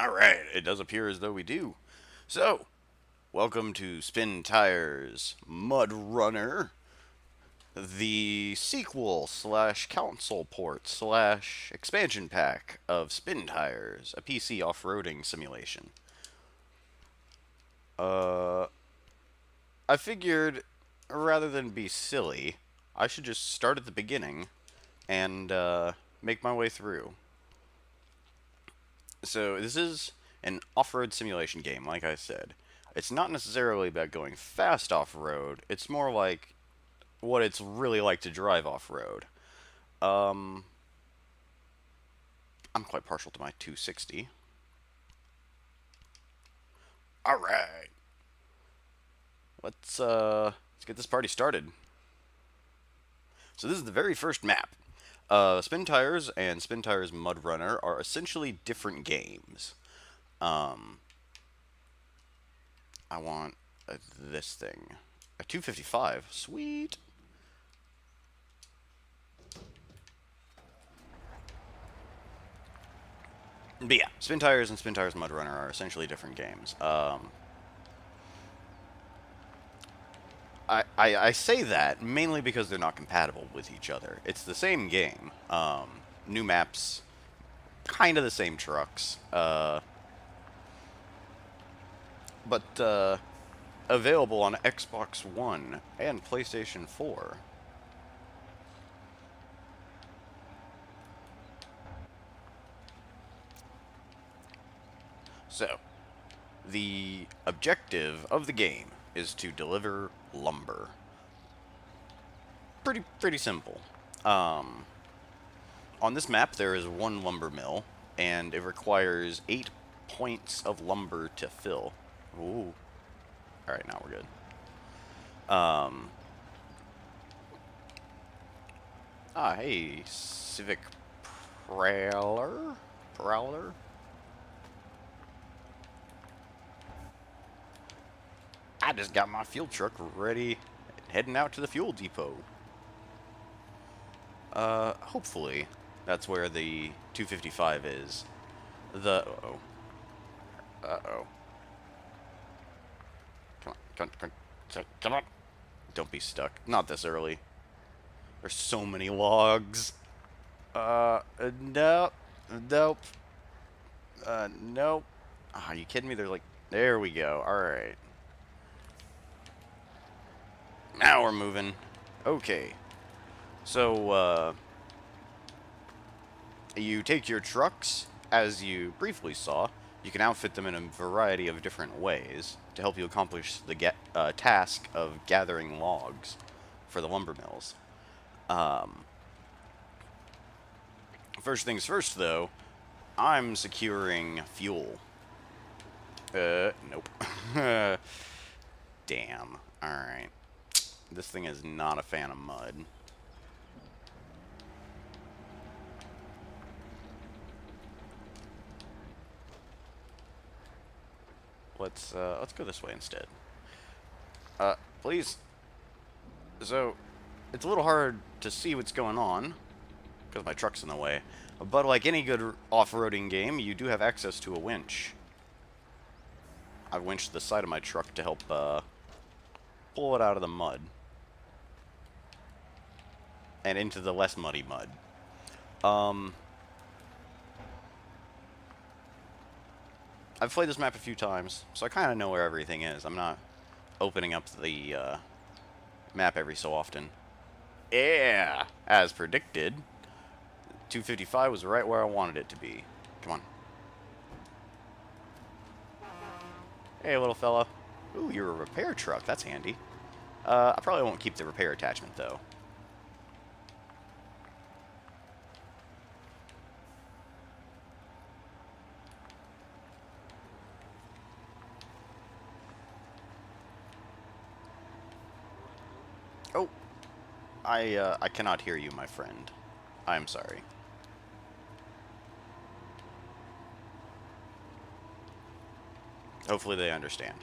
Alright, it does appear as though we do. So, welcome to Spintires Mudrunner, the sequel slash console port slash expansion pack of Spintires, a PC off-roading simulation. Uh, I figured rather than be silly, I should just start at the beginning and make my way through. So this is an off-road simulation game, like I said. It's not necessarily about going fast off-road. It's more like what it's really like to drive off-road. Um, I'm quite partial to my 260. All right, let's get this party started. So this is the very first map. Spintires and Spintires Mudrunner are essentially different games. Um, I want this thing. A 255. Sweet. But yeah, Spintires and Spintires Mudrunner are essentially different games. I say that mainly because they're not compatible with each other. It's the same game. New maps, kind of the same trucks. But available on Xbox One and PlayStation 4. So, the objective of the game is to deliver lumber. Pretty simple. On this map, there is one lumber mill, and it requires 8 points of lumber to fill. Ooh. Alright, now we're good. Hey, Civic Prowler? I just got my fuel truck ready, heading out to the fuel depot. Hopefully, that's where the 255 is. Uh-oh. Uh-oh. Come on. Don't be stuck. Not this early. There's so many logs. Nope. Nope. Nope. Are you kidding me? They're like, there we go. Alright. Now we're moving. Okay. So, you take your trucks, as you briefly saw. You can outfit them in a variety of different ways to help you accomplish the task of gathering logs for the lumber mills. First things first, though, I'm securing fuel. Nope. Damn. Alright. This thing is not a fan of mud. Let's go this way instead. Please. So, it's a little hard to see what's going on, because my truck's in the way. But like any good off-roading game, you do have access to a winch. I've winched the side of my truck to help pull it out of the mud. And into the less muddy mud. I've played this map a few times, so I kind of know where everything is. I'm not opening up the map every so often. Yeah! As predicted, 255 was right where I wanted it to be. Come on. Hey, little fella. Ooh, you're a repair truck. That's handy. I probably won't keep the repair attachment, though. Oh, I cannot hear you, my friend. I'm sorry. Hopefully they understand.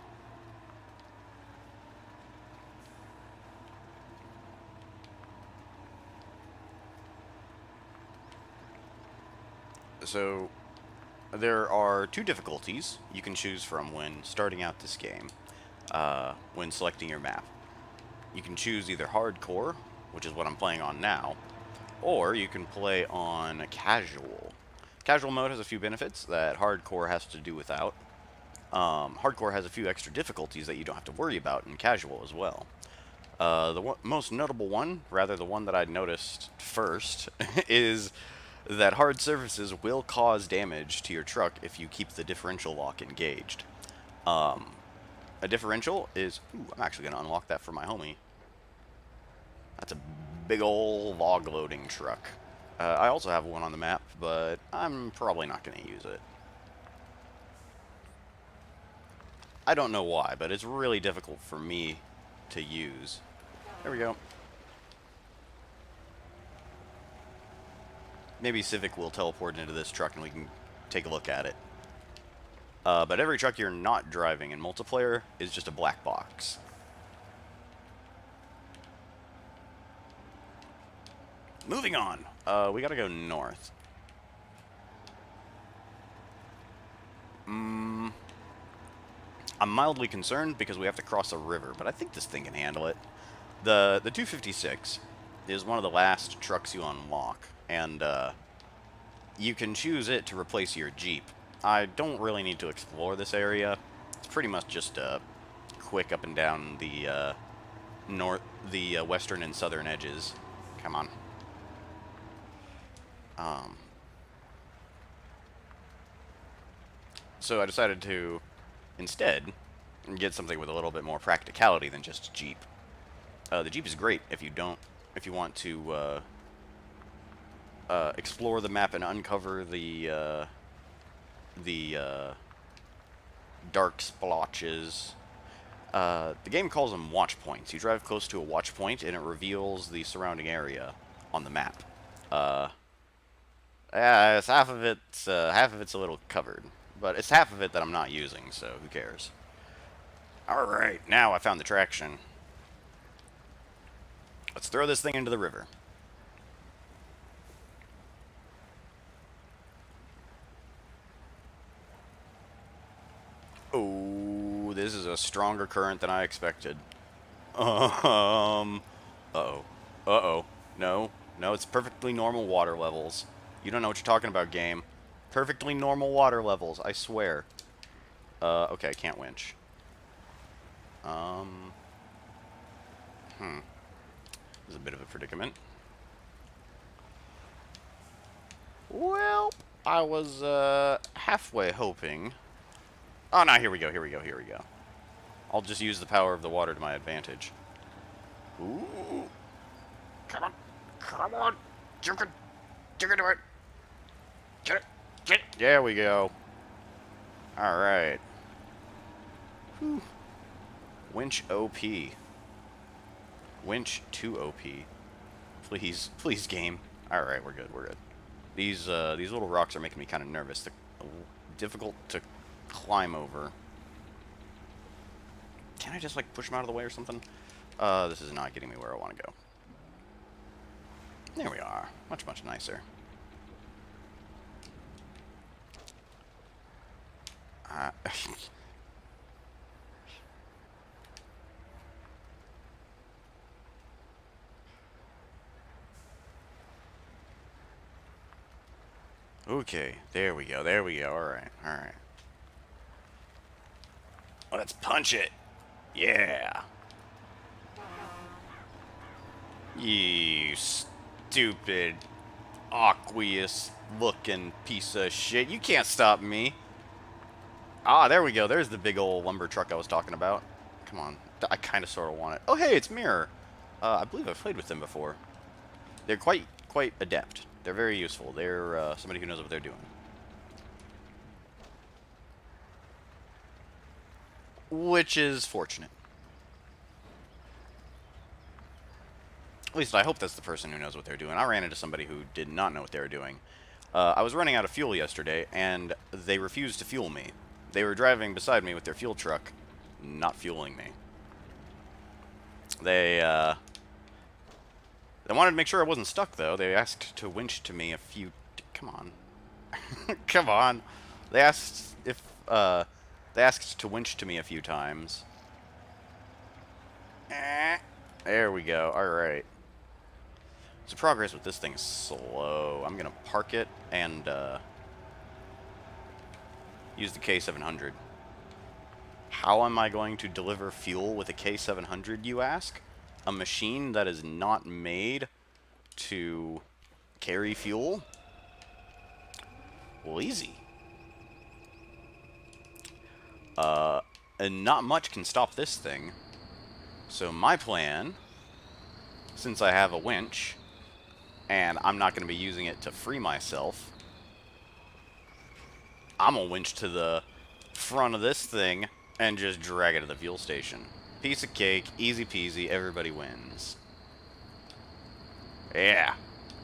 So, there are two difficulties you can choose from when starting out this game, when selecting your map. You can choose either hardcore, which is what I'm playing on now, or you can play on casual. Casual mode has a few benefits that hardcore has to do without. Hardcore has a few extra difficulties that you don't have to worry about in casual as well. The most notable one, rather the one that I noticed first, is that hard surfaces will cause damage to your truck if you keep the differential lock engaged. A differential is... Ooh, I'm actually going to unlock that for my homie. That's a big old log loading truck. I also have one on the map, but I'm probably not going to use it. I don't know why, but it's really difficult for me to use. There we go. Maybe Civic will teleport into this truck and we can take a look at it. But every truck you're not driving in multiplayer is just a black box. Moving on. We gotta go north. I'm mildly concerned because we have to cross a river, but I think this thing can handle it. The 256 is one of the last trucks you unlock, and you can choose it to replace your Jeep. I don't really need to explore this area. It's pretty much just quick up and down the western and southern edges. Come on. So I decided to instead get something with a little bit more practicality than just a Jeep. The Jeep is great if you want to explore the map and uncover the dark splotches. The game calls them watch points. You drive close to a watch point and it reveals the surrounding area on the map. Yeah, it's half of it's a little covered, but it's half of it that I'm not using, so who cares? Alright, now I found the traction. Let's throw this thing into the river. Oh, this is a stronger current than I expected. Uh-oh. Uh-oh. No. No, it's perfectly normal water levels. You don't know what you're talking about, game. Perfectly normal water levels, I swear. Okay, I can't winch. This is a bit of a predicament. Well, I was, halfway hoping... Oh, no, here we go, here we go, here we go. I'll just use the power of the water to my advantage. Ooh. Come on. Come on. You can do it. Get it. Get it. There we go. Alright. Winch OP. Winch 2 OP. Please, please, game. Alright, we're good, we're good. These little rocks are making me kind of nervous. They're difficult to climb over. Can I just, like, push them out of the way or something? This is not getting me where I want to go. There we are. Much, much nicer. Okay, there we go, alright, alright. Let's punch it! Yeah! You stupid, aqueous looking piece of shit. You can't stop me! Ah, there we go, there's the big old lumber truck I was talking about. Come on, I kinda sorta want it. Oh hey, it's Mirror! I believe I've played with them before. They're quite adept. They're very useful. They're somebody who knows what they're doing. Which is fortunate. At least I hope that's the person who knows what they're doing. I ran into somebody who did not know what they were doing. I was running out of fuel yesterday, and they refused to fuel me. They were driving beside me with their fuel truck, not fueling me. They wanted to make sure I wasn't stuck, though. They asked to winch to me a few... Come on. Come on. They asked if, they asked to winch to me a few times. There we go. Alright. So progress with this thing is slow. I'm gonna park it and, use the K700. How am I going to deliver fuel with a K700, you ask? A machine that is not made to carry fuel? Well, easy. And not much can stop this thing. So my plan, since I have a winch, and I'm not going to be using it to free myself, I'm going to winch to the front of this thing and just drag it to the fuel station. Piece of cake, easy peasy, everybody wins. Yeah.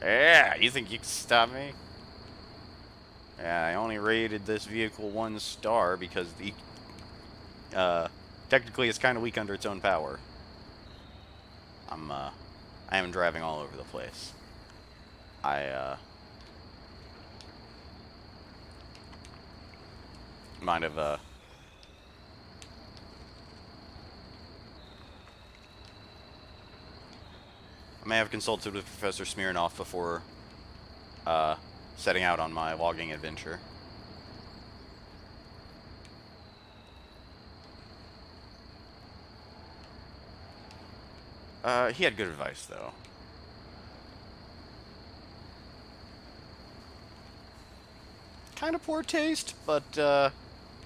Yeah, you think you can stop me? Yeah, I only rated this vehicle 1 star because technically it's kind of weak under its own power. I am driving all over the place. Might have, I may have consulted with Professor Smirnoff before, setting out on my logging adventure. He had good advice, though. Kind of poor taste, but,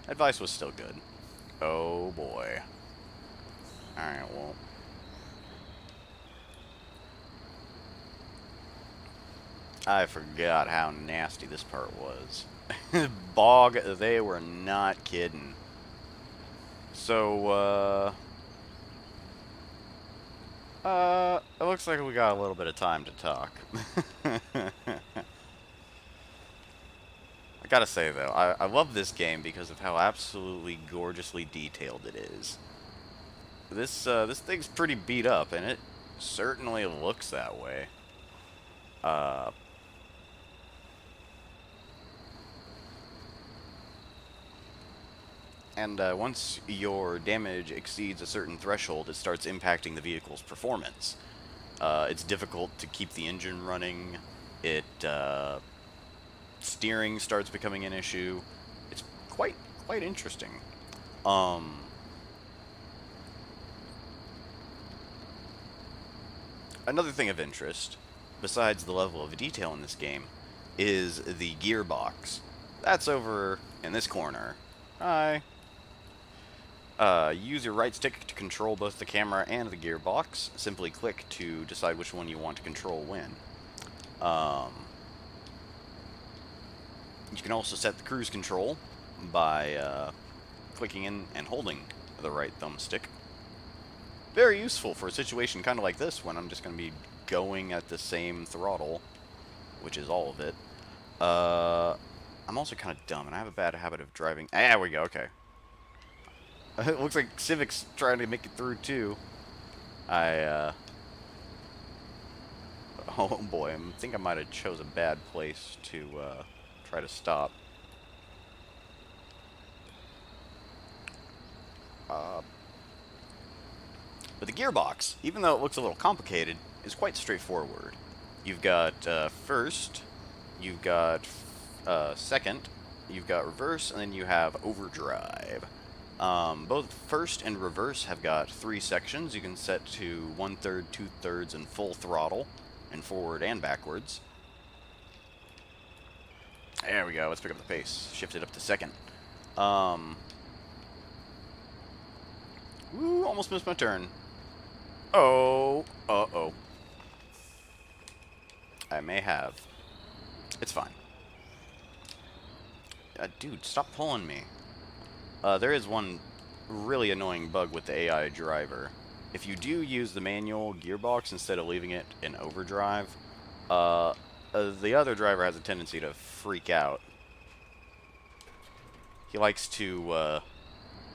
advice was still good. Oh, boy. Alright, well. I forgot how nasty this part was. Bog, they were not kidding. So, it looks like we got a little bit of time to talk. I gotta say, though, I love this game because of how absolutely gorgeously detailed it is. This thing's pretty beat up, and it certainly looks that way. And once your damage exceeds a certain threshold, it starts impacting the vehicle's performance. It's difficult to keep the engine running. Steering starts becoming an issue. It's quite interesting. Another thing of interest, besides the level of detail in this game, is the gearbox. That's over in this corner. Hi. Use your right stick to control both the camera and the gearbox. Simply click to decide which one you want to control when. You can also set the cruise control by clicking in and holding the right thumbstick. Very useful for a situation kind of like this when I'm just going to be going at the same throttle, which is all of it. I'm also kind of dumb, and I have a bad habit of driving. Ah, there we go, okay. It looks like Civic's trying to make it through, too. Oh boy, I think I might have chose a bad place to, try to stop. But the gearbox, even though it looks a little complicated, is quite straightforward. You've got, first, you've got, second, you've got reverse, and then you have overdrive. Both first and reverse have got 3 sections. You can set to 1/3, 2/3, and full throttle, and forward and backwards. There we go. Let's pick up the pace. Shift it up to second. Woo, almost missed my turn. Oh, uh-oh. I may have. It's fine. Dude, stop pulling me. There is one really annoying bug with the AI driver. If you do use the manual gearbox instead of leaving it in overdrive, the other driver has a tendency to freak out. He likes to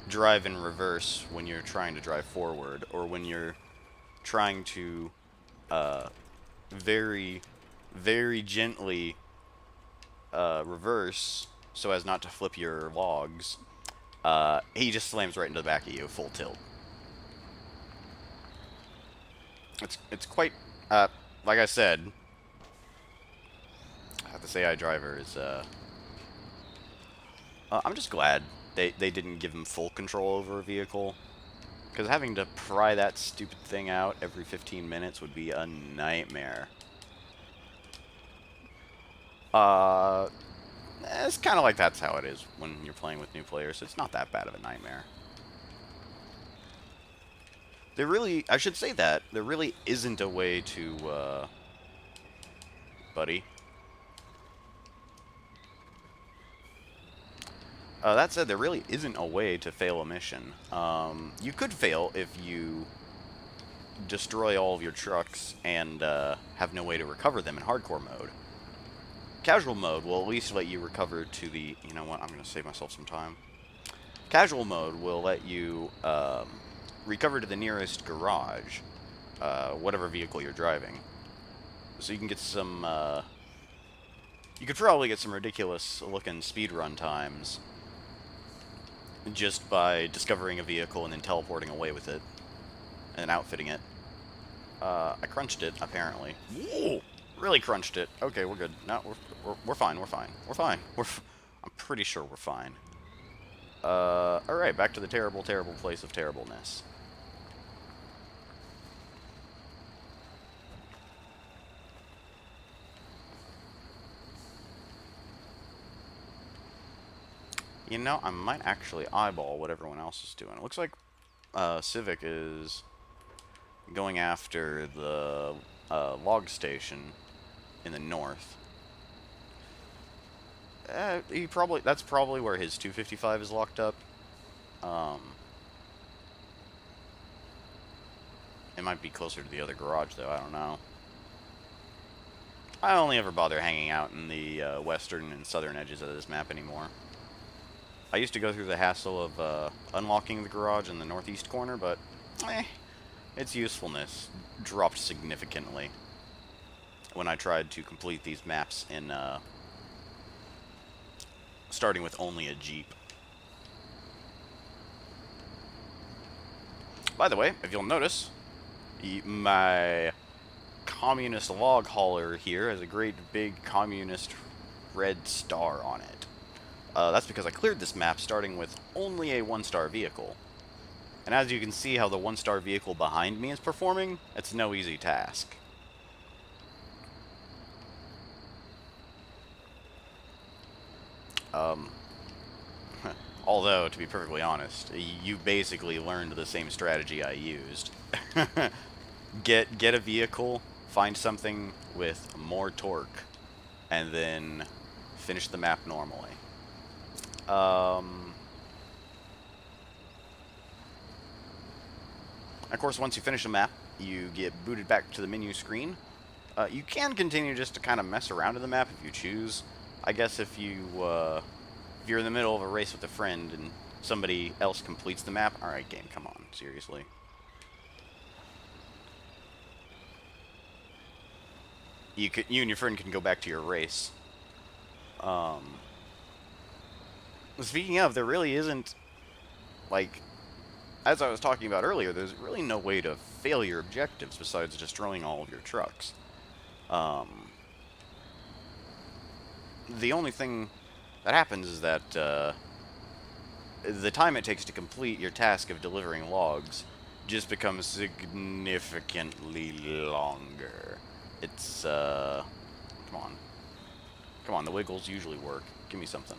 drive in reverse when you're trying to drive forward, or when you're trying to very, very gently reverse so as not to flip your logs, he just slams right into the back of you, full tilt. It's quite, like I said, this AI driver is, I'm just glad they didn't give him full control over a vehicle, because having to pry that stupid thing out every 15 minutes would be a nightmare. It's kind of like that's how it is when you're playing with new players. It's not that bad of a nightmare. There really, I should say that, there really isn't a way to, buddy. That said, there really isn't a way to fail a mission. You could fail if you destroy all of your trucks and have no way to recover them in hardcore mode. Casual mode will at least let you recover to the... You know what? I'm going to save myself some time. Casual mode will let you recover to the nearest garage, whatever vehicle you're driving. So you can get some... you could probably get some ridiculous-looking speedrun times just by discovering a vehicle and then teleporting away with it and outfitting it. I crunched it, apparently. Whoa! Really crunched it. Okay, we're good. No, we're fine. We're fine. We're fine. I'm pretty sure we're fine. Alright, back to the terrible, terrible place of terribleness. You know, I might actually eyeball what everyone else is doing. It looks like Civic is going after the log station in the north. That's probably where his 255 is locked up. It might be closer to the other garage, though. I don't know. I only ever bother hanging out in the western and southern edges of this map anymore. I used to go through the hassle of unlocking the garage in the northeast corner, but its usefulness dropped significantly when I tried to complete these maps in starting with only a Jeep. By the way, if you'll notice, my communist log hauler here has a great big communist red star on it. That's because I cleared this map starting with only a 1-star vehicle. And as you can see how the 1-star vehicle behind me is performing, it's no easy task. Although, to be perfectly honest, you basically learned the same strategy I used. Get a vehicle, find something with more torque, and then finish the map normally. Of course, once you finish a map, you get booted back to the menu screen. You can continue just to kind of mess around in the map if you choose. I guess if you're in the middle of a race with a friend and somebody else completes the map, alright game, come on, seriously. You and your friend can go back to your race. Speaking of, there really isn't, like, as I was talking about earlier, there's really no way to fail your objectives besides destroying all of your trucks. The only thing that happens is that the time it takes to complete your task of delivering logs just becomes significantly longer. It's, come on. Come on, the wiggles usually work. Give me something.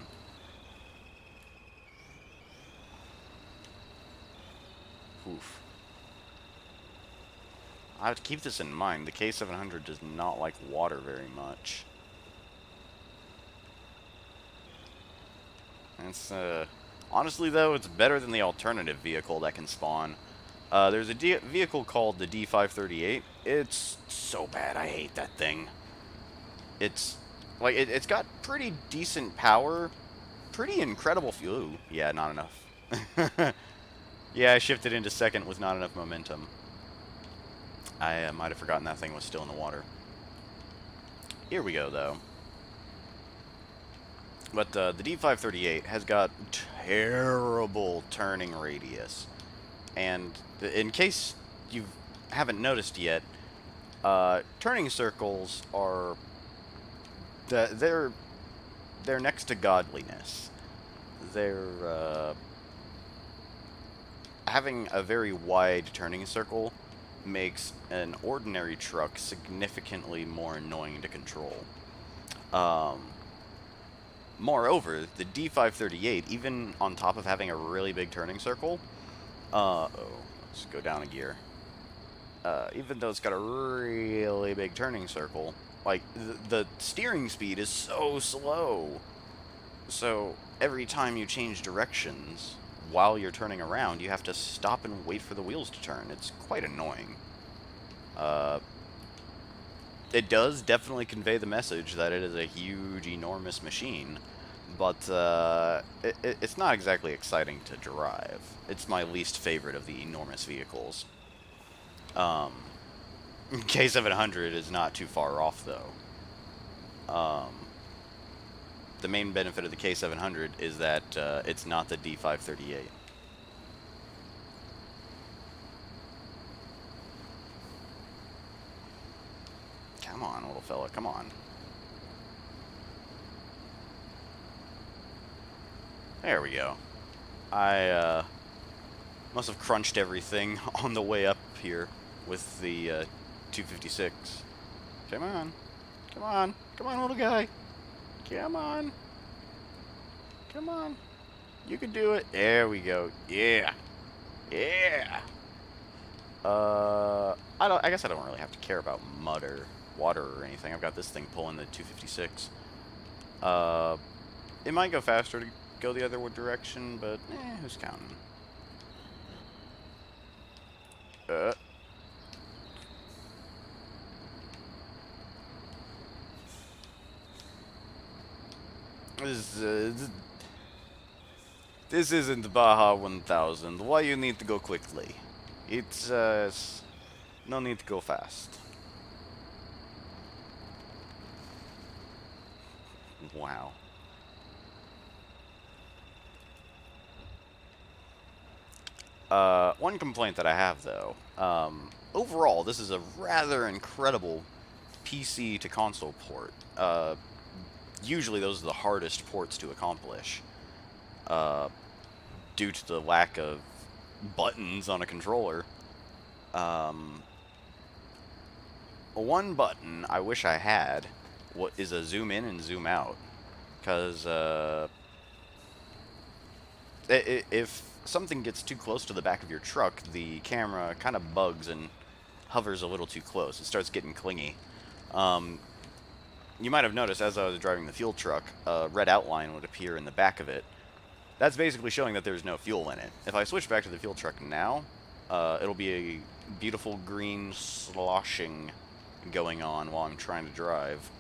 Oof. I have to keep this in mind. The K700 does not like water very much. It's, honestly, though, it's better than the alternative vehicle that can spawn. There's a vehicle called the D538. It's so bad. I hate that thing. It's, like, it's got pretty decent power. Pretty incredible fuel. Ooh, yeah, not enough. Yeah, I shifted into second with not enough momentum. I might have forgotten that thing was still in the water. Here we go, though. But the D538 has got terrible turning radius. And in case you haven't noticed yet, turning circles are they're next to godliness. They're having a very wide turning circle makes an ordinary truck significantly more annoying to control. Moreover, the D538, even on top of having a really big turning circle, let's go down a gear. Even though it's got a really big turning circle, like, the steering speed is so slow. So, every time you change directions while you're turning around, you have to stop and wait for the wheels to turn. It's quite annoying. It does definitely convey the message that it is a huge, enormous machine, but it's not exactly exciting to drive. It's my least favorite of the enormous vehicles. K700 is not too far off, though. The main benefit of the K700 is that it's not the D538. Come on, little fella, come on. There we go. I must have crunched everything on the way up here with the 256. Come on. Come on. Come on, little guy. Come on. Come on. You can do it. There we go. Yeah. Yeah. I guess I don't really have to care about mud or water or anything. I've got this thing pulling the 256. It might go faster to go the other direction, but who's counting? This isn't the Baja 1000. Why you need to go quickly? It's no need to go fast. Wow. One complaint that I have, though, overall, this is a rather incredible PC to console port. Usually those are the hardest ports to accomplish, due to the lack of buttons on a controller. One button I wish I had is a zoom in and zoom out, because if something gets too close to the back of your truck, the camera kind of bugs and hovers a little too close. It starts getting clingy. You might have noticed as I was driving the fuel truck, a red outline would appear in the back of it. That's basically showing that there's no fuel in it. If I switch back to the fuel truck now, it'll be a beautiful green sloshing going on while I'm trying to drive.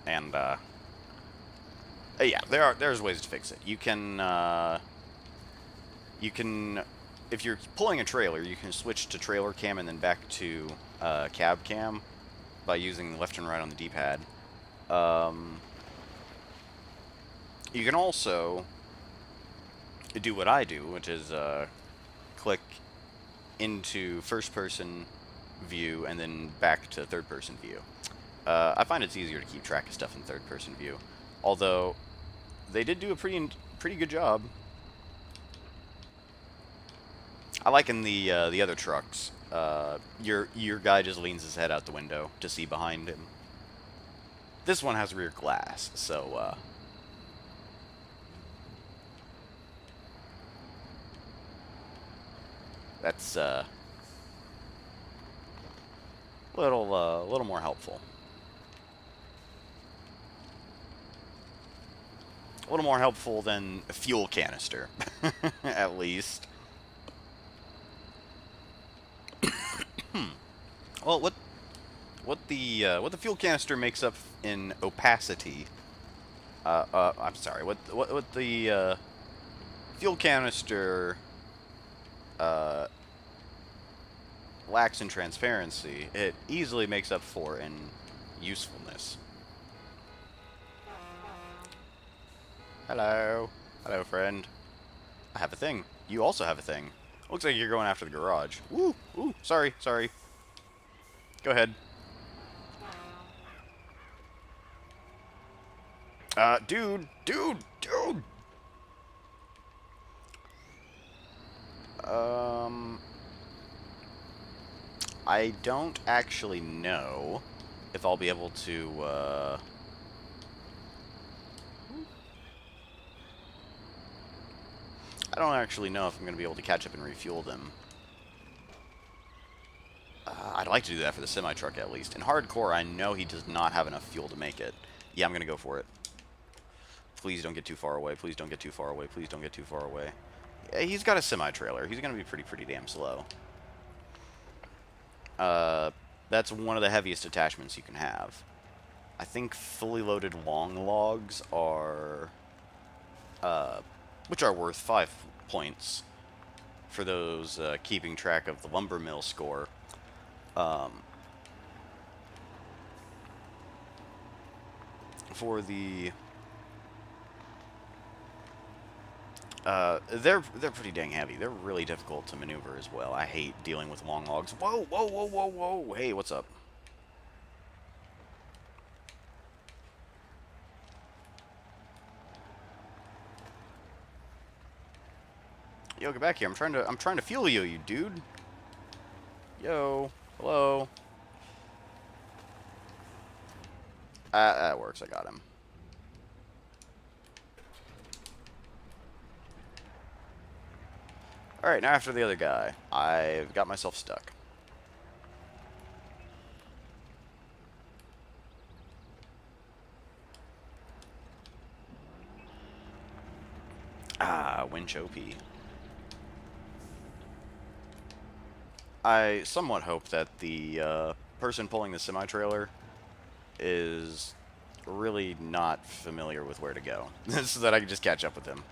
And, yeah, there's ways to fix it. You can, if you're pulling a trailer, you can switch to trailer cam and then back to cab cam by using left and right on the D-pad. You can also do what I do, which is click into first-person view and then back to third-person view. I find it's easier to keep track of stuff in third-person view, although they did do a pretty good job. I like in the other trucks, your guy just leans his head out the window to see behind him. This one has rear glass, so that's little more helpful. A little more helpful than a fuel canister, at least. Well, what the fuel canister makes up in opacity? I'm sorry. What the fuel canister lacks in transparency, it easily makes up for in usefulness. Hello. Hello, friend. I have a thing. You also have a thing. Looks like you're going after the garage. Ooh, ooh, sorry, sorry. Go ahead. Dude. Um, I don't actually know if I'll be able to, I don't actually know if I'm going to be able to catch up and refuel them. I'd like to do that for the semi-truck at least. In hardcore, I know he does not have enough fuel to make it. Yeah, I'm going to go for it. Please don't get too far away. Please don't get too far away. Please don't get too far away. Yeah, he's got a semi-trailer. He's going to be pretty damn slow. That's one of the heaviest attachments you can have. I think fully loaded long logs are, which are worth 5 points for those keeping track of the lumber mill score. For the they're pretty dang heavy. They're really difficult to maneuver as well. I hate dealing with long logs. Whoa. Hey, what's up? Yo, get back here. I'm trying to fuel you, you dude. Yo. Hello. That works. I got him. Alright, now after the other guy. I've got myself stuck. Winch OP. I somewhat hope that the person pulling the semi-trailer is really not familiar with where to go, so that I can just catch up with him.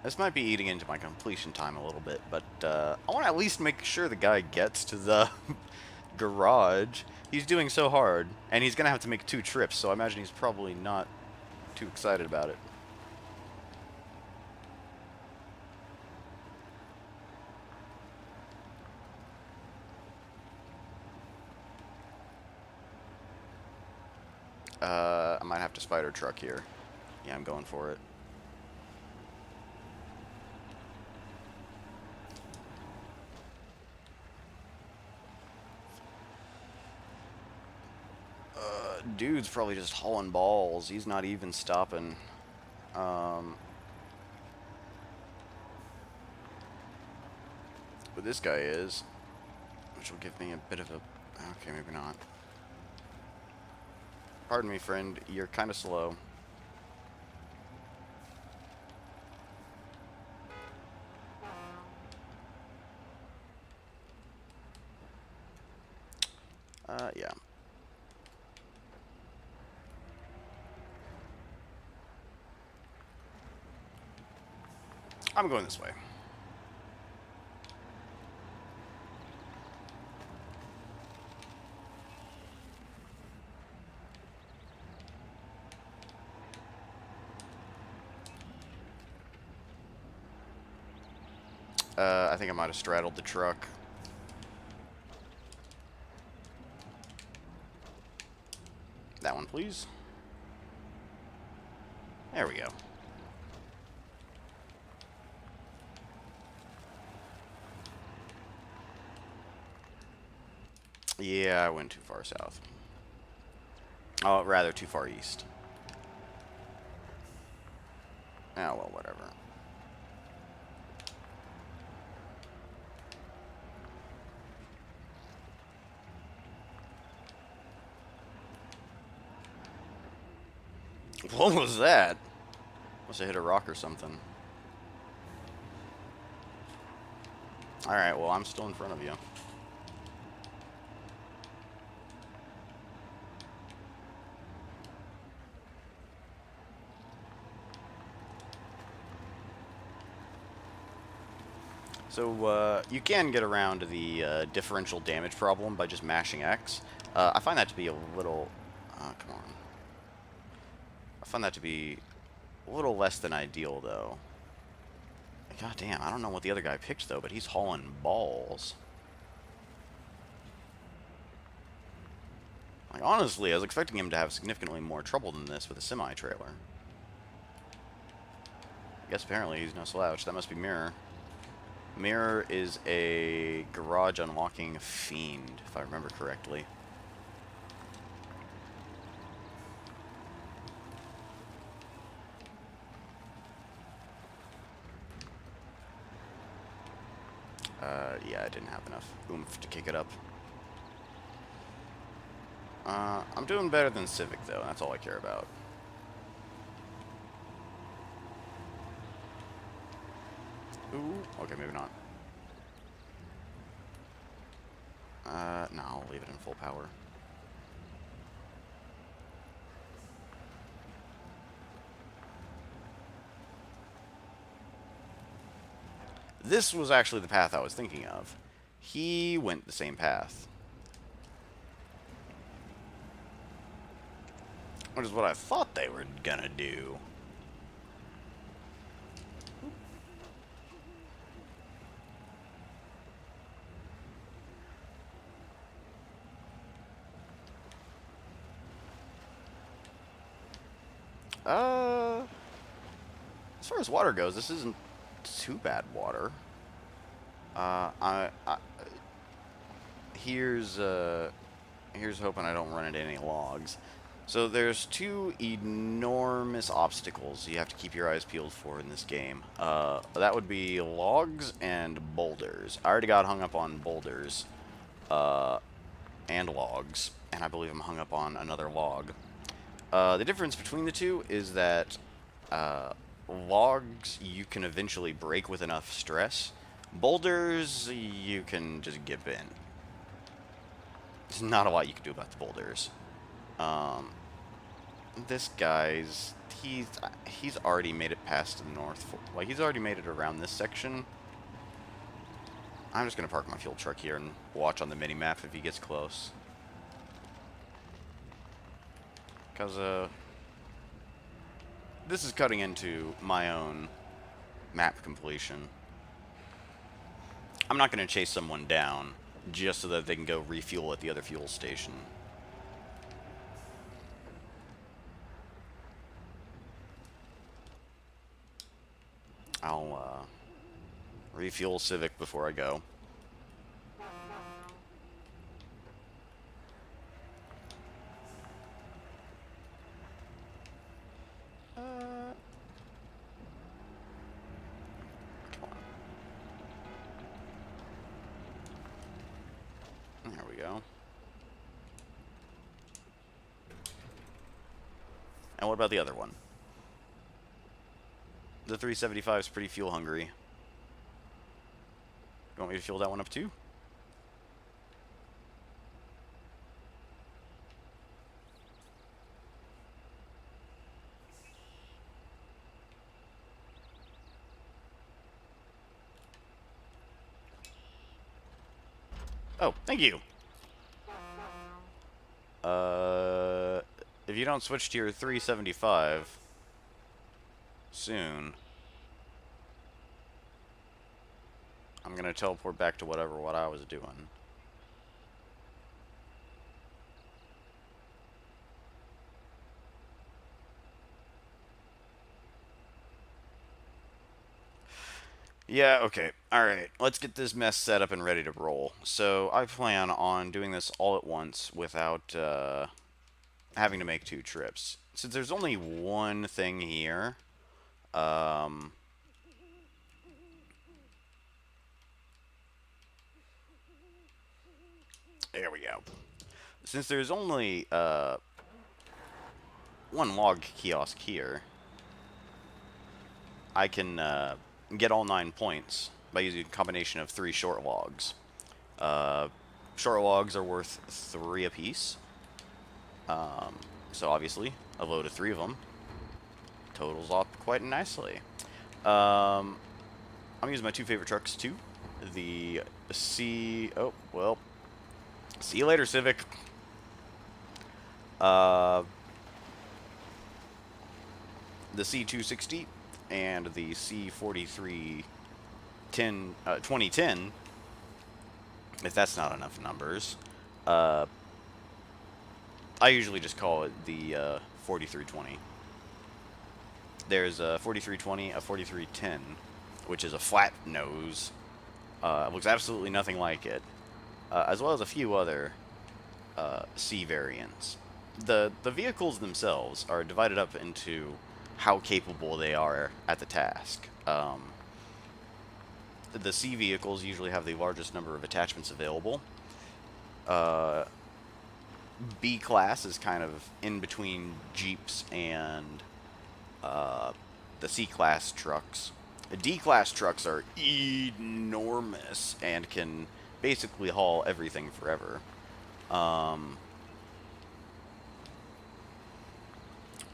This might be eating into my completion time a little bit, but I want to at least make sure the guy gets to the garage. He's doing so hard, and he's going to have to make 2 trips, so I imagine he's probably not too excited about it. I might have to spider truck here. Yeah, I'm going for it. Dude's probably just hauling balls. He's not even stopping. But this guy is, which will give me a bit of a... Okay, maybe not. Pardon me, friend. You're kind of slow. Yeah. I'm going this way. I think I might have straddled the truck. That one, please. There we go. Yeah, I went too far south. Oh, rather too far east. Oh, well, whatever. What was that? Must have hit a rock or something. Alright, well, I'm still in front of you. So, you can get around the differential damage problem by just mashing X. I find that to be a little... Come on. I find that to be a little less than ideal, though. God damn, I don't know what the other guy picked, though, but he's hauling balls. Like, honestly, I was expecting him to have significantly more trouble than this with a semi-trailer. Guess apparently he's no slouch. That must be Mirror. Mirror is a garage unlocking fiend, if I remember correctly. Yeah, I didn't have enough oomph to kick it up. I'm doing better than Civic, though. That's all I care about. Ooh, okay, maybe not. No, I'll leave it in full power. This was actually the path I was thinking of. He went the same path. Which is what I thought they were gonna do. As far as water goes, this isn't too bad water. Here's hoping I don't run into any logs. So there's two enormous obstacles you have to keep your eyes peeled for in this game. That would be logs and boulders. I already got hung up on boulders and logs, and I believe I'm hung up on another log. The difference between the two is that logs you can eventually break with enough stress. Boulders you can just give in. There's not a lot you can do about the boulders. This guy's he's already made it past the north. Like, he's already made it around this section. I'm just gonna park my fuel truck here and watch on the mini map if he gets close. Because this is cutting into my own map completion. I'm not gonna chase someone down just so that they can go refuel at the other fuel station. I'll refuel Civic before I go. Come on. There we go. And what about the other one? The 375 is pretty fuel hungry. You want me to fuel that one up too? Oh, thank you. If you don't switch to your 375 soon, I'm gonna teleport back to what I was doing. Yeah, okay. Alright, let's get this mess set up and ready to roll. So, I plan on doing this all at once without having to make 2 trips. Since there's only one thing here, there we go. Since there's only one log kiosk here, I can get all 9 points by using a combination of 3 short logs. Short logs are worth 3 apiece. So obviously, a load of 3 of them totals up quite nicely. I'm using my 2 favorite trucks too. The C... Oh, well. See you later, Civic. Uh, the C260 and the C43 2010, if that's not enough numbers, uh, I usually just call it the 4320. There's a 4320, a 4310, which is a flat nose. Looks absolutely nothing like it, as well as a few other C variants. The vehicles themselves are divided up into how capable they are at the task. The C vehicles usually have the largest number of attachments available. Uh, B class is kind of in between Jeeps and the C class trucks. D class trucks are enormous and can basically haul everything forever.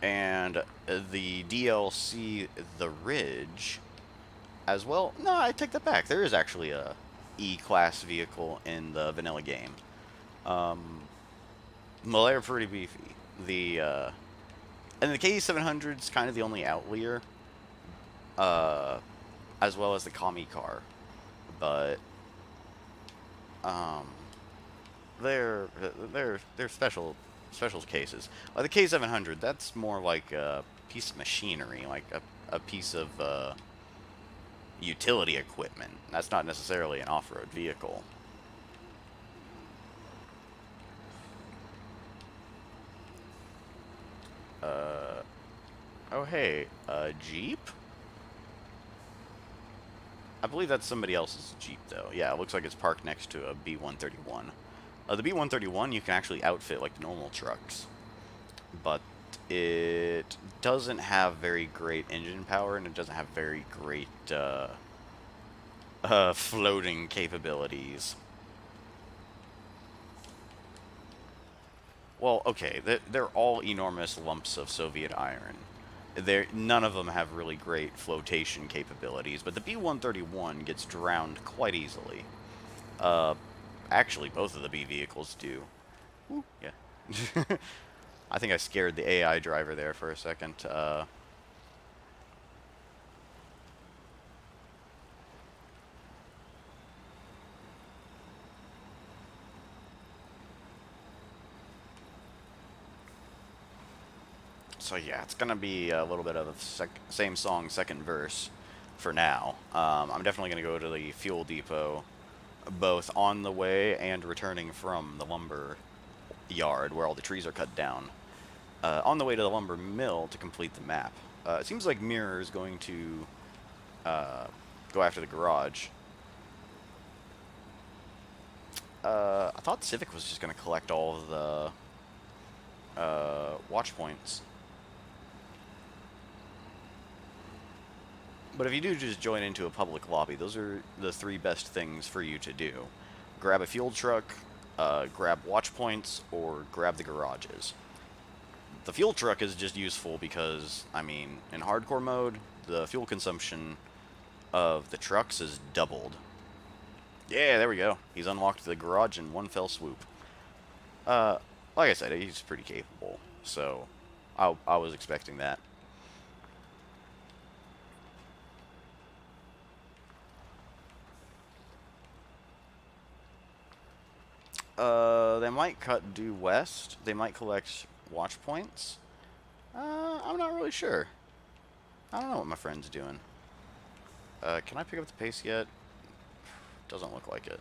And the DLC, The Ridge, as well. No, I take that back. There is actually a E-class vehicle in the vanilla game. Well, they're pretty beefy. And the K700 is kind of the only outlier, as well as the commie car, but they're special cases. The K700, that's more like a piece of machinery, like a piece of utility equipment. That's not necessarily an off-road vehicle. Oh hey, a Jeep? I believe that's somebody else's Jeep, though. Yeah, it looks like it's parked next to a B-131. The B-131 you can actually outfit like the normal trucks, but it doesn't have very great engine power, and it doesn't have very great floating capabilities. Well, okay, they're all enormous lumps of Soviet iron. None of them have really great flotation capabilities, but the B-131 gets drowned quite easily. Actually, both of the B vehicles do. Ooh, yeah. I think I scared the AI driver there for a second. So yeah, it's gonna be a little bit of same song, second verse for now. I'm definitely gonna go to the fuel depot, both on the way and returning from the lumber yard where all the trees are cut down. On the way to the lumber mill to complete the map. It seems like Mirror is going to go after the garage. I thought Civic was just going to collect all of the watch points. But if you do just join into a public lobby, those are the three best things for you to do. Grab a fuel truck, grab watch points, or grab the garages. The fuel truck is just useful because, I mean, in hardcore mode, the fuel consumption of the trucks is doubled. Yeah, there we go. He's unlocked the garage in one fell swoop. Like I said, he's pretty capable, so I was expecting that. They might cut due west. They might collect watch points. I'm not really sure. I don't know what my friend's doing. Can I pick up the pace yet? Doesn't look like it.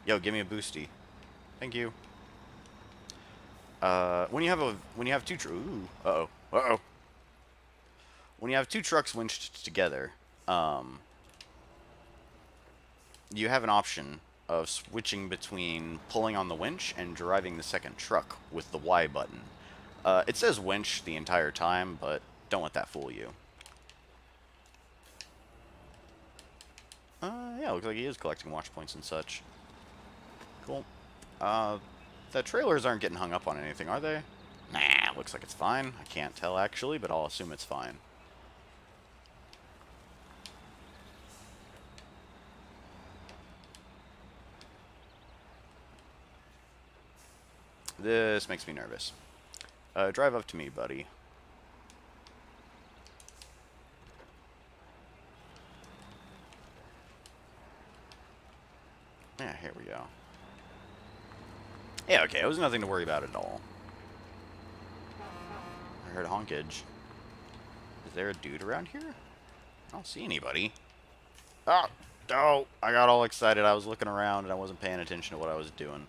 Yo, give me a boosty. Thank you. When you have two when you have two trucks winched together, you have an option of switching between pulling on the winch and driving the second truck with the Y button. It says winch the entire time, but don't let that fool you. Yeah, looks like he is collecting watch points and such. Cool. The trailers aren't getting hung up on anything, are they? Nah, looks like it's fine. I can't tell, actually, but I'll assume it's fine. This makes me nervous. Drive up to me, buddy. Yeah, here we go. Yeah, okay, it was nothing to worry about at all. I heard honkage. Is there a dude around here? I don't see anybody. Oh, oh, I got all excited. I was looking around and I wasn't paying attention to what I was doing.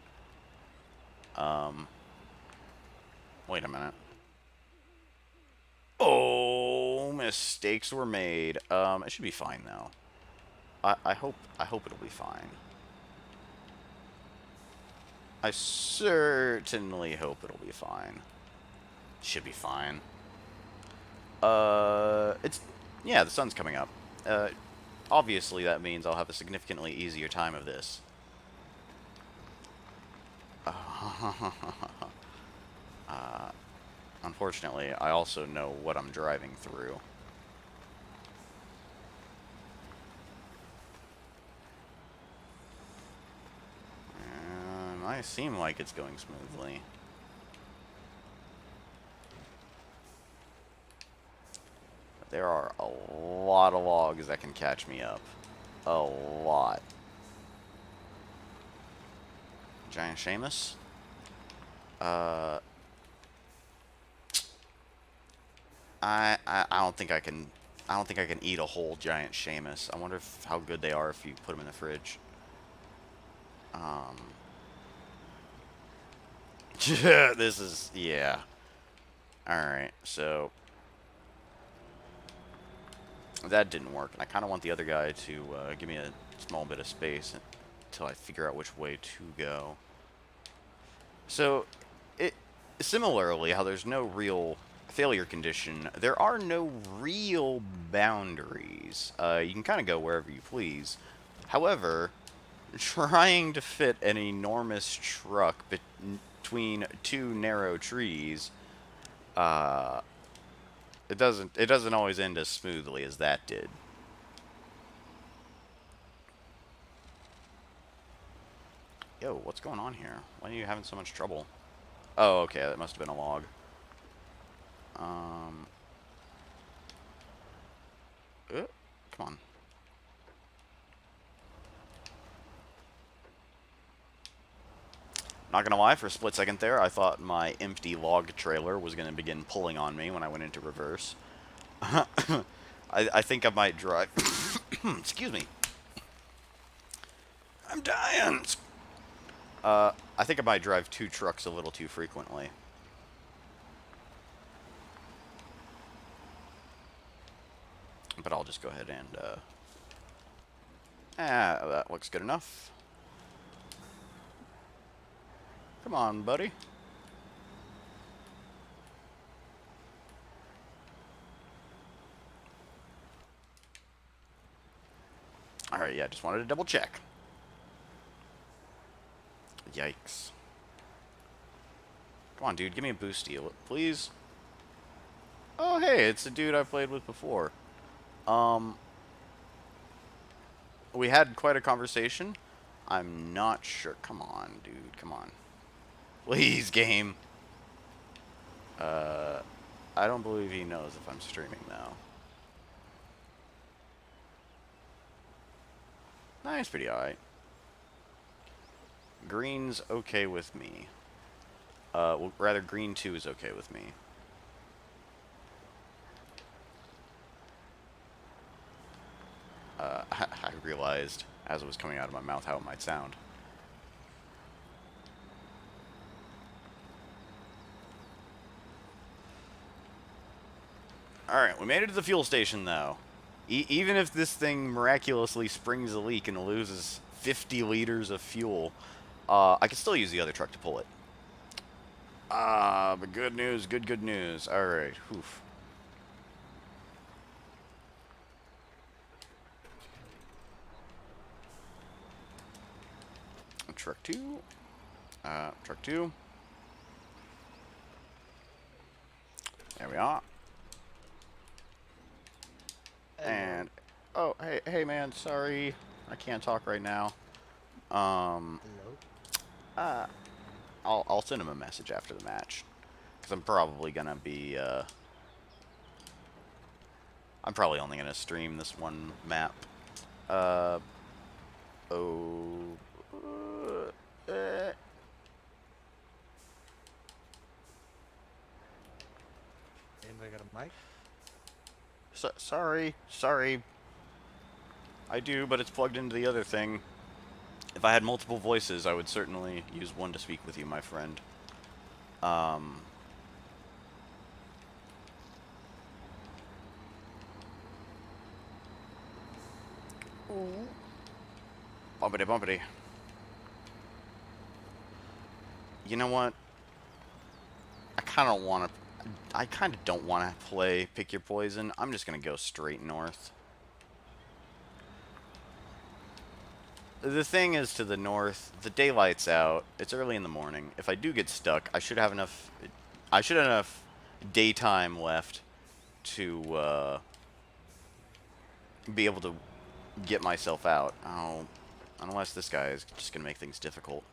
Wait a minute. Oh, mistakes were made. It should be fine though. I hope it'll be fine. I certainly hope it'll be fine. Should be fine. Yeah, the sun's coming up. Obviously that means I'll have a significantly easier time of this. Unfortunately, I also know what I'm driving through. It might seem like it's going smoothly. But there are a lot of logs that can catch me up. A lot. Giant Seamus? I don't think I can. I don't think I can eat a whole giant Seamus. I wonder how good they are if you put them in the fridge. This is, yeah. Alright, so that didn't work. And I kind of want the other guy to give me a small bit of space until I figure out which way to go. So, similarly, how there's no real failure condition, there are no real boundaries. You can kind of go wherever you please. However, trying to fit an enormous truck between two narrow trees, it doesn't always end as smoothly as that did. Yo, what's going on here? Why are you having so much trouble? Oh, okay, that must have been a log. Come on. Not gonna lie, for a split second there, I thought my empty log trailer was gonna begin pulling on me when I went into reverse. I think I might drive... Excuse me. I'm dying! I think I might drive two trucks a little too frequently. But I'll just go ahead and, that looks good enough. Come on, buddy. Alright, yeah, just wanted to double check. Yikes. Come on, dude, give me a boost deal, please. Oh, hey, it's a dude I've played with before. We had quite a conversation. I'm not sure. Come on, dude, come on. Please, game. I don't believe he knows if I'm streaming now. Nice, pretty alright. Green's okay with me. Well, rather, green 2 is okay with me. I realized, as it was coming out of my mouth, how it might sound. Alright, we made it to the fuel station, though. Even if this thing miraculously springs a leak and loses 50 liters of fuel, I can still use the other truck to pull it. But good news, good news. Alright, oof. Truck 2. Truck 2. There we are. And, oh, hey man, sorry. I can't talk right now. Hello? I'll send him a message after the match. Because I'm probably going to be, I'm probably only going to stream this one map. Oh... Anybody got a mic? Sorry. I do, but it's plugged into the other thing. If I had multiple voices, I would certainly use one to speak with you, my friend. Bumpity bumpity. You know what? I kind of don't want to play Pick Your Poison. I'm just going to go straight north. The thing is, to the north, the daylight's out. It's early in the morning. If I do get stuck, I should have enough daytime left to be able to get myself out. Oh, unless this guy is just going to make things difficult.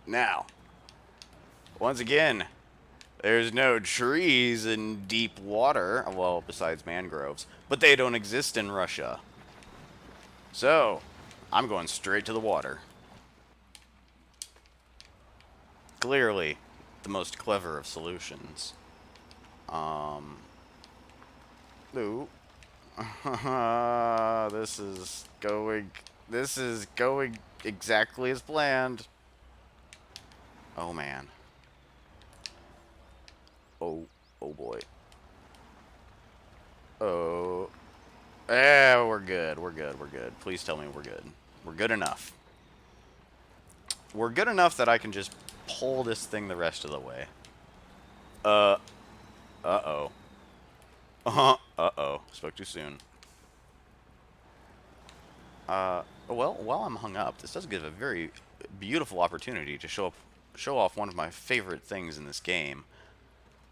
Now, once again, there's no trees in deep water, well, besides mangroves, but they don't exist in Russia. So, I'm going straight to the water. Clearly, the most clever of solutions. Ooh. This is going exactly as planned. Oh, man. Oh boy. Oh. We're good. Please tell me we're good. We're good enough. We're good enough that I can just pull this thing the rest of the way. Uh-oh. Uh-oh. Spoke too soon. Well, while I'm hung up, this does give a very beautiful opportunity to show off one of my favorite things in this game.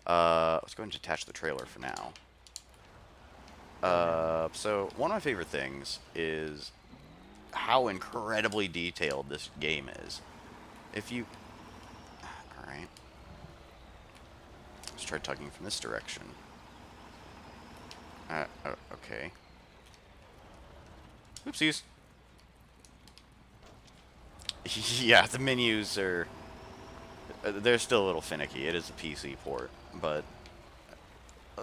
Let's go ahead and detach the trailer for now. So one of my favorite things is how incredibly detailed this game is. If you... Alright. Let's try tugging from this direction. Okay. Oopsies. Yeah, the menus are... they're still a little finicky. It is a PC port, but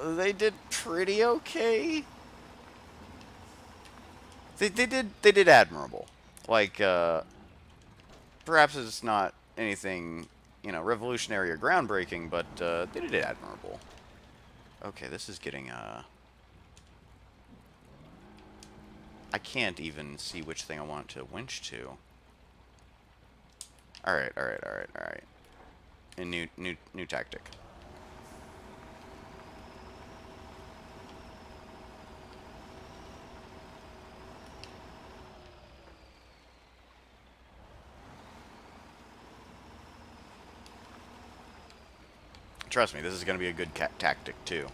they did pretty okay. They did admirable. Like, perhaps it's not anything, you know, revolutionary or groundbreaking, but they did admirable. Okay, this is getting I can't even see which thing I want to winch to. Alright. A new tactic. Trust me, this is going to be a good tactic too.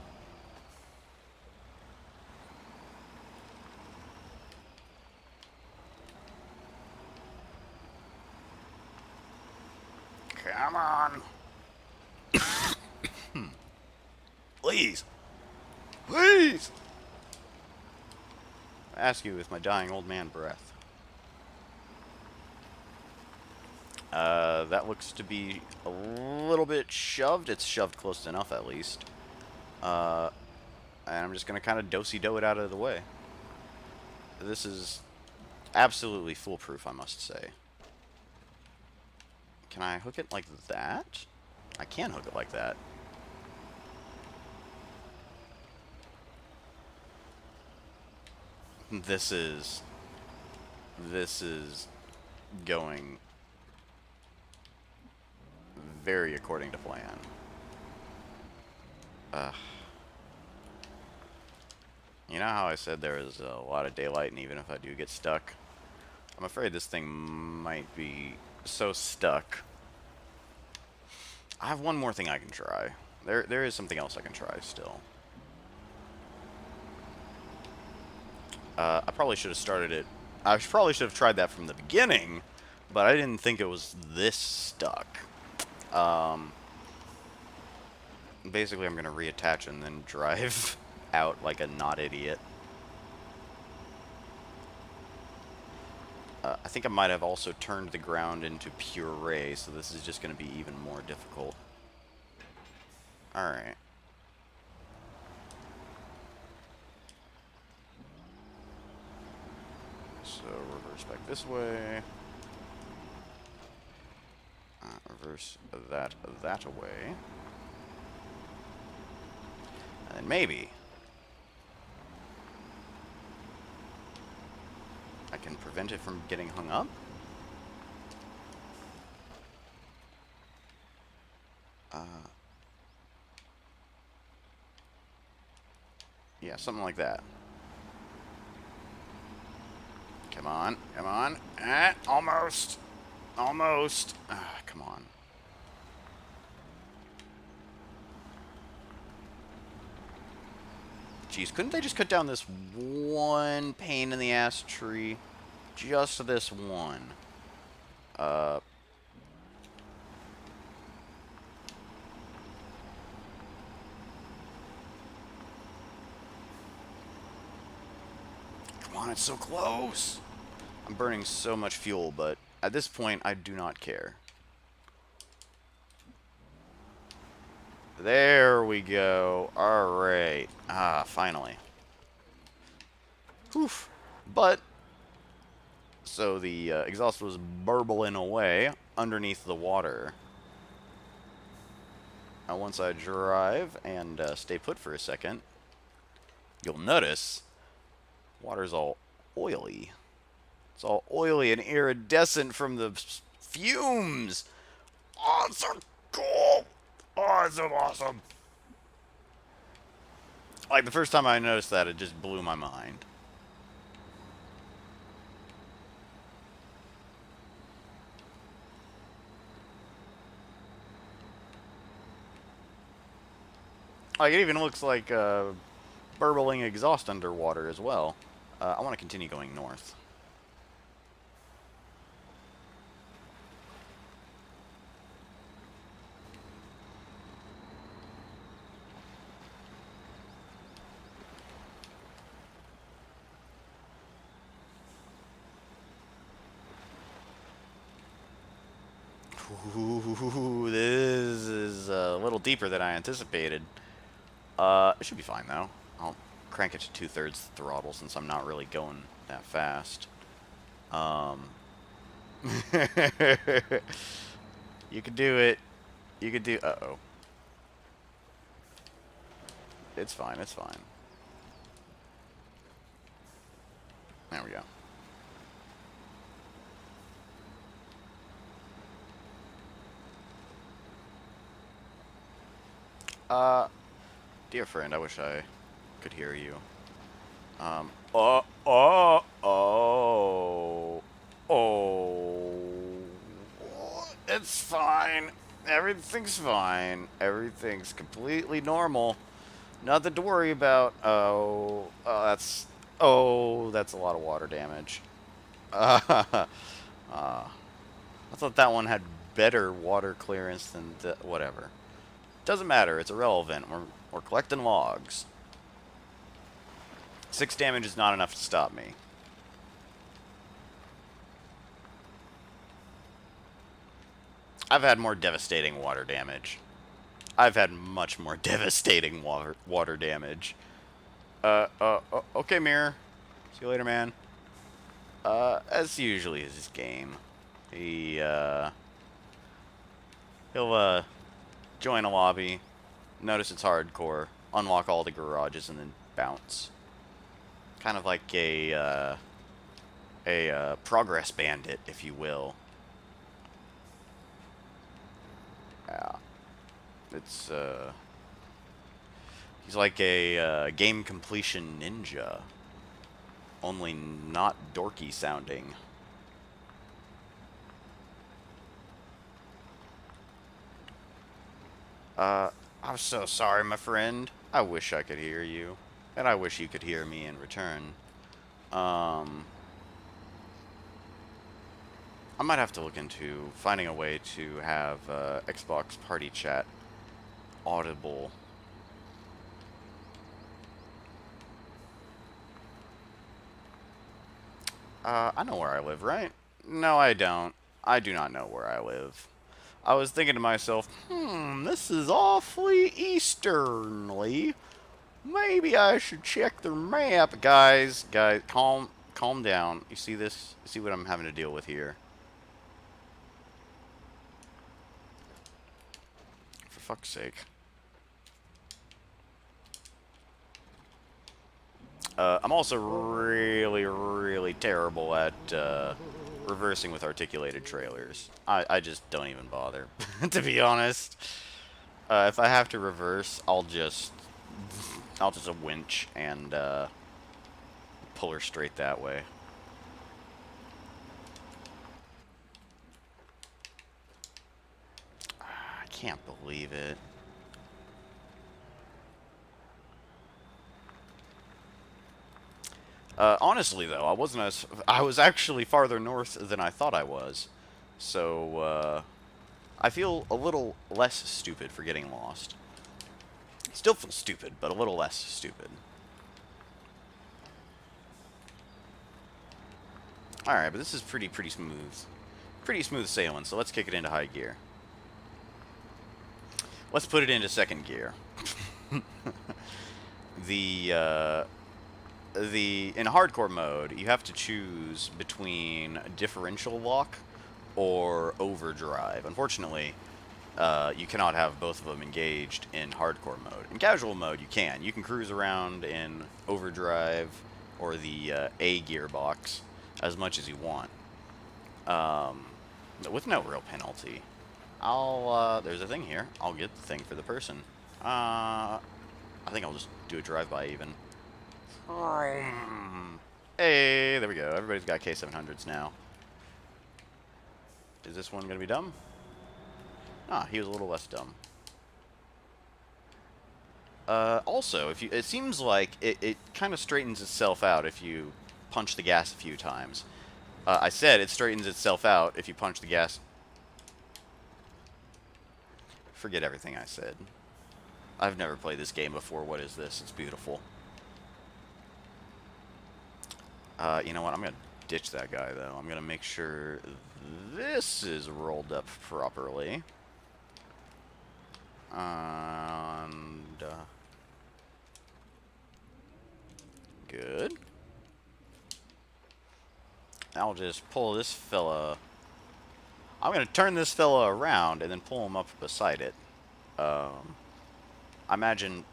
Come on. Please. Please. I ask you with my dying old man breath. That looks to be a little bit shoved. It's shoved close enough, at least. And I'm just going to kind of do-si-do it out of the way. This is absolutely foolproof, I must say. Can I hook it like that? I can hook it like that. This is going very according to plan. You know how I said there is a lot of daylight, and even if I do get stuck, I'm afraid this thing might be so stuck. I have one more thing I can try. There is something else I can try still. I probably should have started it. Probably should have tried that from the beginning, but I didn't think it was this stuck. Um, Basically, I'm going to reattach and then drive out like a not idiot. I think I might have also turned the ground into puree, so this is just going to be even more difficult. Alright. So, reverse back this way. Reverse that away. And then maybe I can prevent it from getting hung up. Yeah, something like that. Come on, come on. Almost. Almost. Come on. Jeez, couldn't they just cut down this one pain in the ass tree? Just this one. Come on, it's so close. I'm burning so much fuel, but at this point, I do not care. There we go. Alright. Finally. Whew. But, so the exhaust was burbling away underneath the water. Now once I drive and stay put for a second, you'll notice water's all oily. It's all oily and iridescent from the fumes. Oh, it's so cool. Oh, it's so awesome. Like, the first time I noticed that, it just blew my mind. Like, it even looks like burbling exhaust underwater as well. I want to continue going north. Ooh, this is a little deeper than I anticipated. It should be fine, though. I'll crank it to 2/3 throttle since I'm not really going that fast. You could do it. You could do... Uh-oh. It's fine, it's fine. There we go. Dear friend, I wish I could hear you. Oh, it's fine. Everything's fine. Everything's completely normal. Nothing to worry about. That's a lot of water damage. I thought that one had better water clearance than whatever. Doesn't matter. It's irrelevant. We're collecting logs. 6 damage is not enough to stop me. I've had more devastating water damage. I've had much more devastating water damage. Okay, Mirror. See you later, man. As usually is his game. He'll join a lobby, notice it's hardcore, unlock all the garages, and then bounce. Kind of like a progress bandit, if you will. Yeah. It's, he's like a game completion ninja. Only not dorky sounding. I'm so sorry, my friend. I wish I could hear you. And I wish you could hear me in return. I might have to look into finding a way to have Xbox Party Chat audible. I know where I live, right? No, I don't. I do not know where I live. I was thinking to myself, this is awfully easternly. Maybe I should check their map. Guys, calm down. You see this? You see what I'm having to deal with here? For fuck's sake. I'm also really terrible at reversing with articulated trailers. I just don't even bother, to be honest. If I have to reverse, I'll just a winch and pull her straight that way. I can't believe it. Honestly, though, I was actually farther north than I thought I was. So, I feel a little less stupid for getting lost. Still feel stupid, but a little less stupid. Alright, but this is pretty smooth. Pretty smooth sailing, so let's kick it into high gear. Let's put it into second gear. In hardcore mode, you have to choose between differential lock or overdrive. Unfortunately, you cannot have both of them engaged in hardcore mode. In casual mode, you can. You can cruise around in overdrive or the A gearbox as much as you want, with no real penalty. There's a thing here. I'll get the thing for the person. I think I'll just do a drive-by even. Hey, there we go. Everybody's got K700s now. Is this one going to be dumb? Ah, he was a little less dumb. Also, it seems like it kind of straightens itself out if you punch the gas a few times. I said it straightens itself out if you punch the gas. Forget everything I said. I've never played this game before. What is this? It's beautiful. You know what? I'm going to ditch that guy, though. I'm going to make sure this is rolled up properly. And... good. I'll just pull this fella... I'm going to turn this fella around and then pull him up beside it. I imagine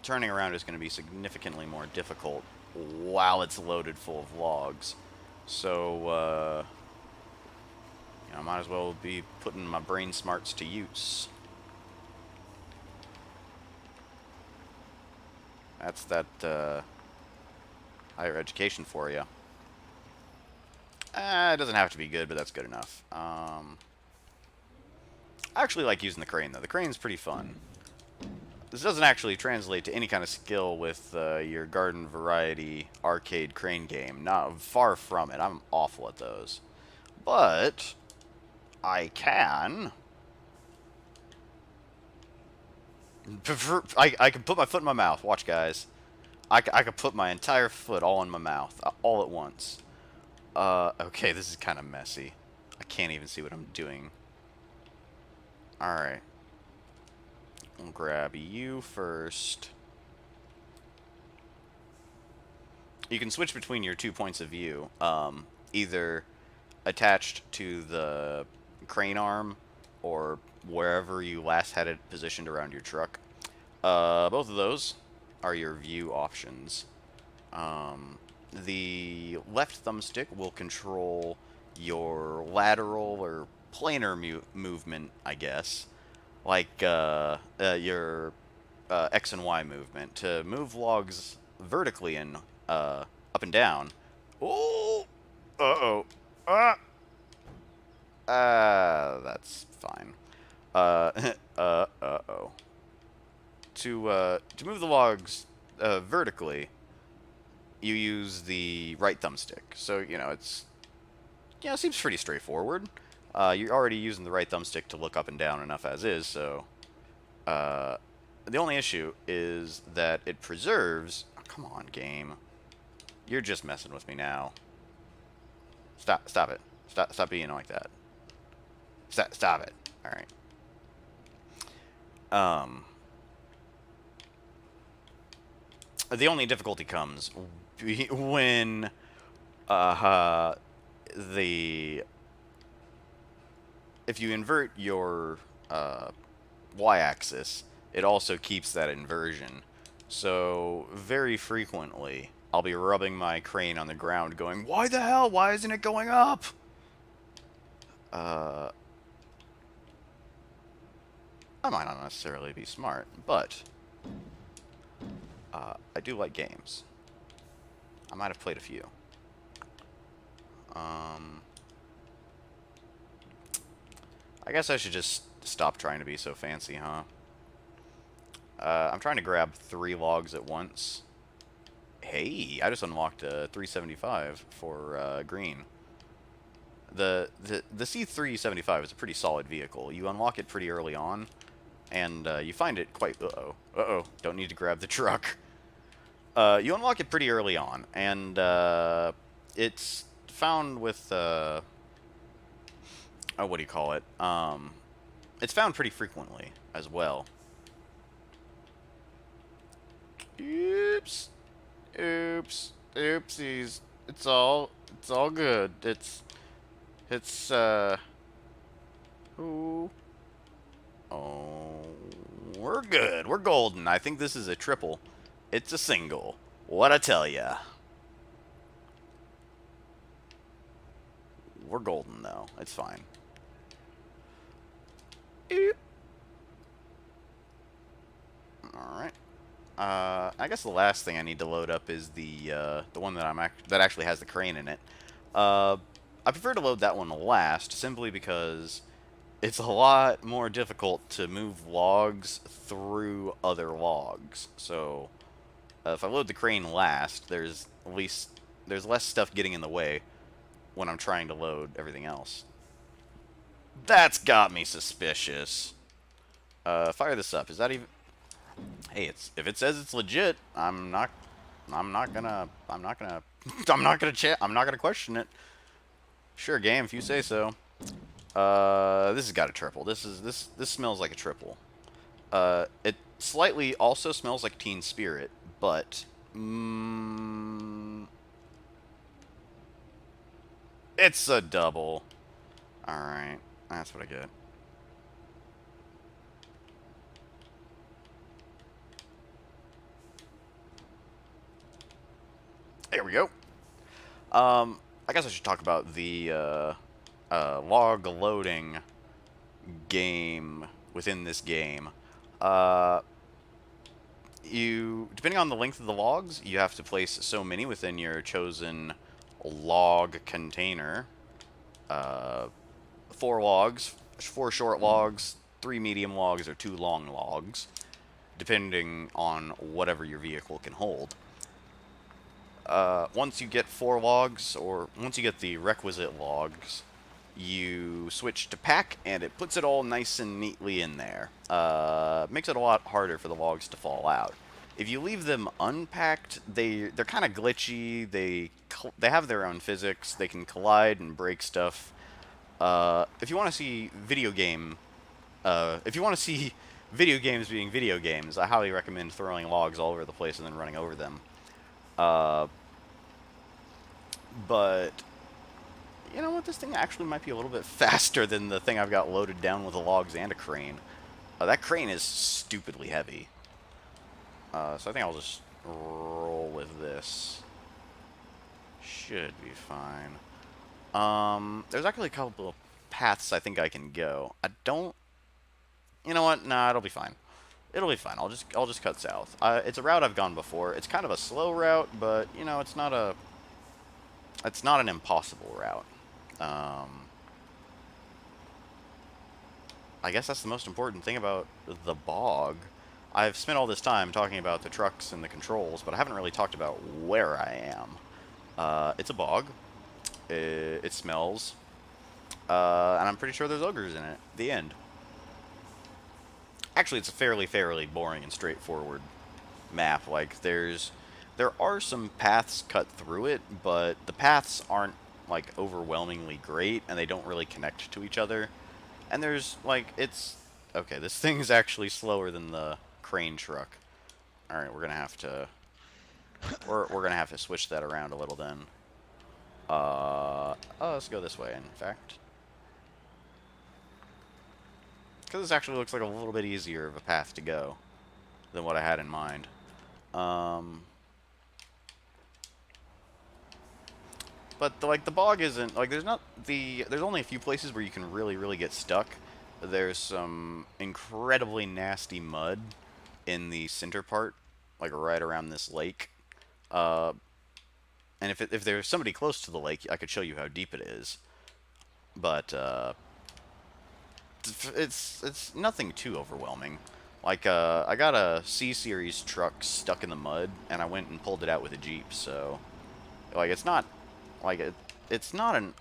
turning around is going to be significantly more difficult while it's loaded full of logs. So, you know, I might as well be putting my brain smarts to use. That's that, higher education for you. It doesn't have to be good, but that's good enough. I actually like using the crane, though. The crane's pretty fun. This doesn't actually translate to any kind of skill with your garden variety arcade crane game. Not far from it. I'm awful at those. But I can. I can put my foot in my mouth. Watch, guys. I can put my entire foot all in my mouth, all at once. Okay, this is kind of messy. I can't even see what I'm doing. Alright. I'll grab you first. You can switch between your 2 points of view. Either attached to the crane arm or wherever you last had it positioned around your truck. Both of those are your view options. The left thumbstick will control your lateral or planar movement, I guess. Like your X and Y movement. To move logs vertically and up and down. Oh! Uh-oh. That's fine. Uh-oh. To move the logs vertically, you use the right thumbstick. So, you know, it seems pretty straightforward. You're already using the right thumbstick to look up and down enough as is, so the only issue is that it preserves... Oh, come on, game. You're just messing with me now. Stop it. Stop being like that. Stop it. Alright. The only difficulty comes when if you invert your y-axis, it also keeps that inversion. So very frequently, I'll be rubbing my crane on the ground going, why the hell? Why isn't it going up? I might not necessarily be smart, but I do like games. I might have played a few. I guess I should just stop trying to be so fancy, huh? I'm trying to grab 3 logs at once. Hey, I just unlocked a 375 for green. The C375 is a pretty solid vehicle. You unlock it pretty early on, and you find it quite... Uh-oh. Don't need to grab the truck. You unlock it pretty early on, and it's found with... oh, what do you call it? It's found pretty frequently as well. Oops. Oopsies. It's all good. Ooh. Oh, we're good. We're golden. I think this is a triple. It's a single. What I tell ya. We're golden, though. It's fine. Alright. I guess the last thing I need to load up is the one that that actually has the crane in it. I prefer to load that one last, simply because it's a lot more difficult to move logs through other logs. So, if I load the crane last, there's less stuff getting in the way when I'm trying to load everything else. That's got me suspicious. Fire this up. Is that even... Hey, if it says it's legit, I'm not gonna question it. Sure, game, if you say so. This has got a triple. This smells like a triple. It slightly also smells like Teen Spirit, but it's a double. All right, that's what I get. There we go. I guess I should talk about the log loading game within this game. Depending on the length of the logs, you have to place so many within your chosen log container. 4 logs, 4 short logs, 3 medium logs, or 2 long logs, depending on whatever your vehicle can hold. Once you get 4 logs, or once you get the requisite logs, you switch to pack, and it puts it all nice and neatly in there. Makes it a lot harder for the logs to fall out. If you leave them unpacked, they're kind of glitchy. They have their own physics. They can collide and break stuff. If you want to see video games being video games, I highly recommend throwing logs all over the place and then running over them. But you know what? This thing actually might be a little bit faster than the thing I've got loaded down with the logs and a crane. That crane is stupidly heavy. So I think I'll just roll with this. Should be fine. There's actually a couple of paths I think I can go. I don't... You know what? Nah, it'll be fine. It'll be fine. I'll just cut south. It's a route I've gone before. It's kind of a slow route, but you know, it's not an impossible route. I guess that's the most important thing about the bog. I've spent all this time talking about the trucks and the controls, but I haven't really talked about where I am. It's a bog. It smells. And I'm pretty sure there's ogres in it. The end. Actually, it's a fairly boring and straightforward map. Like, there are some paths cut through it, but the paths aren't, like, overwhelmingly great, and they don't really connect to each other. And there's, like, it's... Okay, this thing's actually slower than the crane truck. Alright, we're gonna have to... We're gonna have to switch that around a little then. Oh, let's go this way, in fact. Because this actually looks like a little bit easier of a path to go than what I had in mind. But the bog isn't like there's only a few places where you can really get stuck. There's some incredibly nasty mud in the center part, like right around this lake. And if there's somebody close to the lake, I could show you how deep it is. But it's nothing too overwhelming. Like I got a C-Series truck stuck in the mud, and I went and pulled it out with a Jeep. So like it's not like it's not an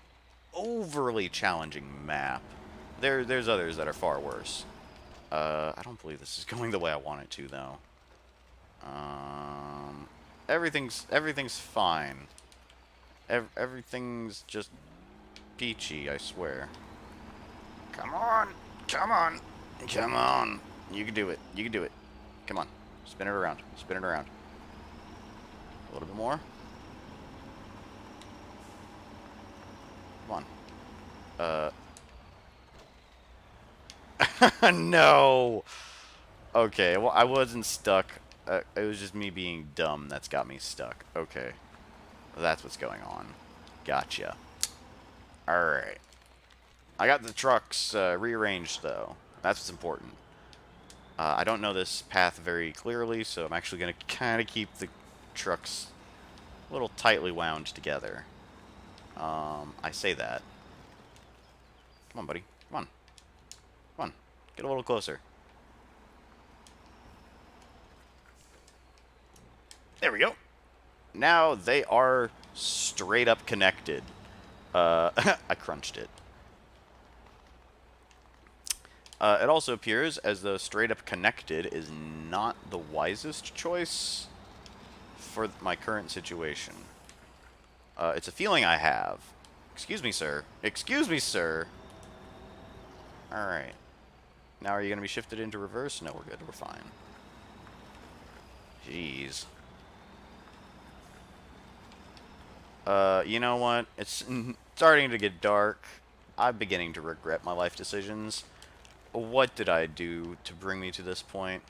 overly challenging map. There's others that are far worse. I don't believe this is going the way I want it to, though. Everything's fine. Everything's just peachy, I swear. Come on, come on, come on. You can do it. You can do it. Come on, spin it around. Spin it around. A little bit more. Come on. No. Okay, well, I wasn't stuck. It was just me being dumb that's got me stuck. Okay. That's what's going on. Gotcha. Alright. I got the trucks rearranged, though. That's what's important. I don't know this path very clearly, so I'm actually going to kind of keep the trucks a little tightly wound together. I say that. Come on, buddy. Come on. Come on. Get a little closer. There we go. Now they are straight up connected. I crunched it. It also appears as though straight up connected is not the wisest choice for my current situation. It's a feeling I have. Excuse me, sir. Excuse me, sir. Alright. Now are you going to be shifted into reverse? No, we're good. We're fine. Jeez. You know what? It's starting to get dark. I'm beginning to regret my life decisions. What did I do to bring me to this point?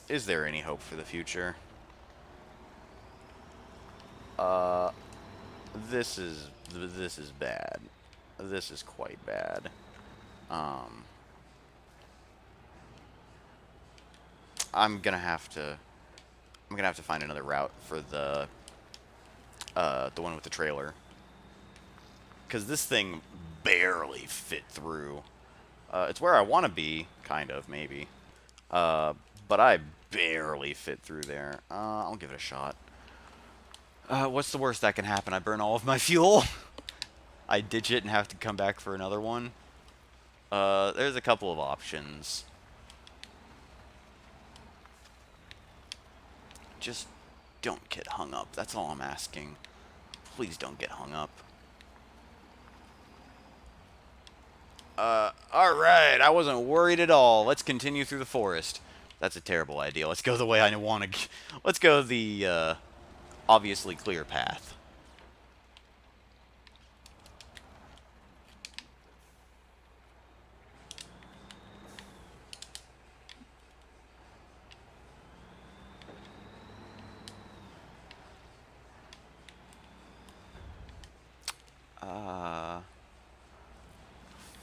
Is there any hope for the future? This is bad. This is quite bad. I'm gonna have to find another route for the one with the trailer, because this thing barely fit through. It's where I want to be, kind of, maybe. But I barely fit through there. I'll give it a shot. What's the worst that can happen? I burn all of my fuel. I ditch it and have to come back for another one. There's a couple of options. Just don't get hung up. That's all I'm asking. Please don't get hung up. Alright. I wasn't worried at all. Let's continue through the forest. That's a terrible idea. Let's go the way I want to... Let's go the, obviously clear path.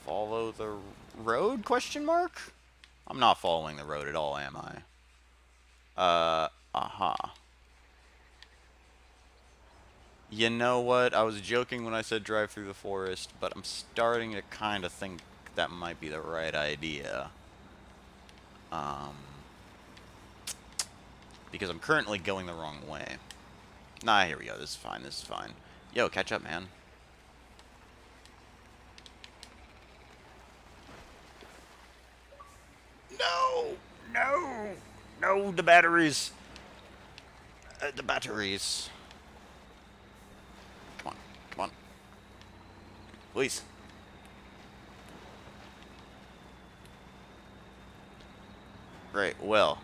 Follow the road, question mark? I'm not following the road at all, am I? You know what? I was joking when I said drive through the forest, but I'm starting to kind of think that might be the right idea. Um, because I'm currently going the wrong way. Nah, here we go. This is fine. This is fine. Yo, catch up, man. No! No! No, the batteries! The batteries. Come on. Come on. Please. Right, well.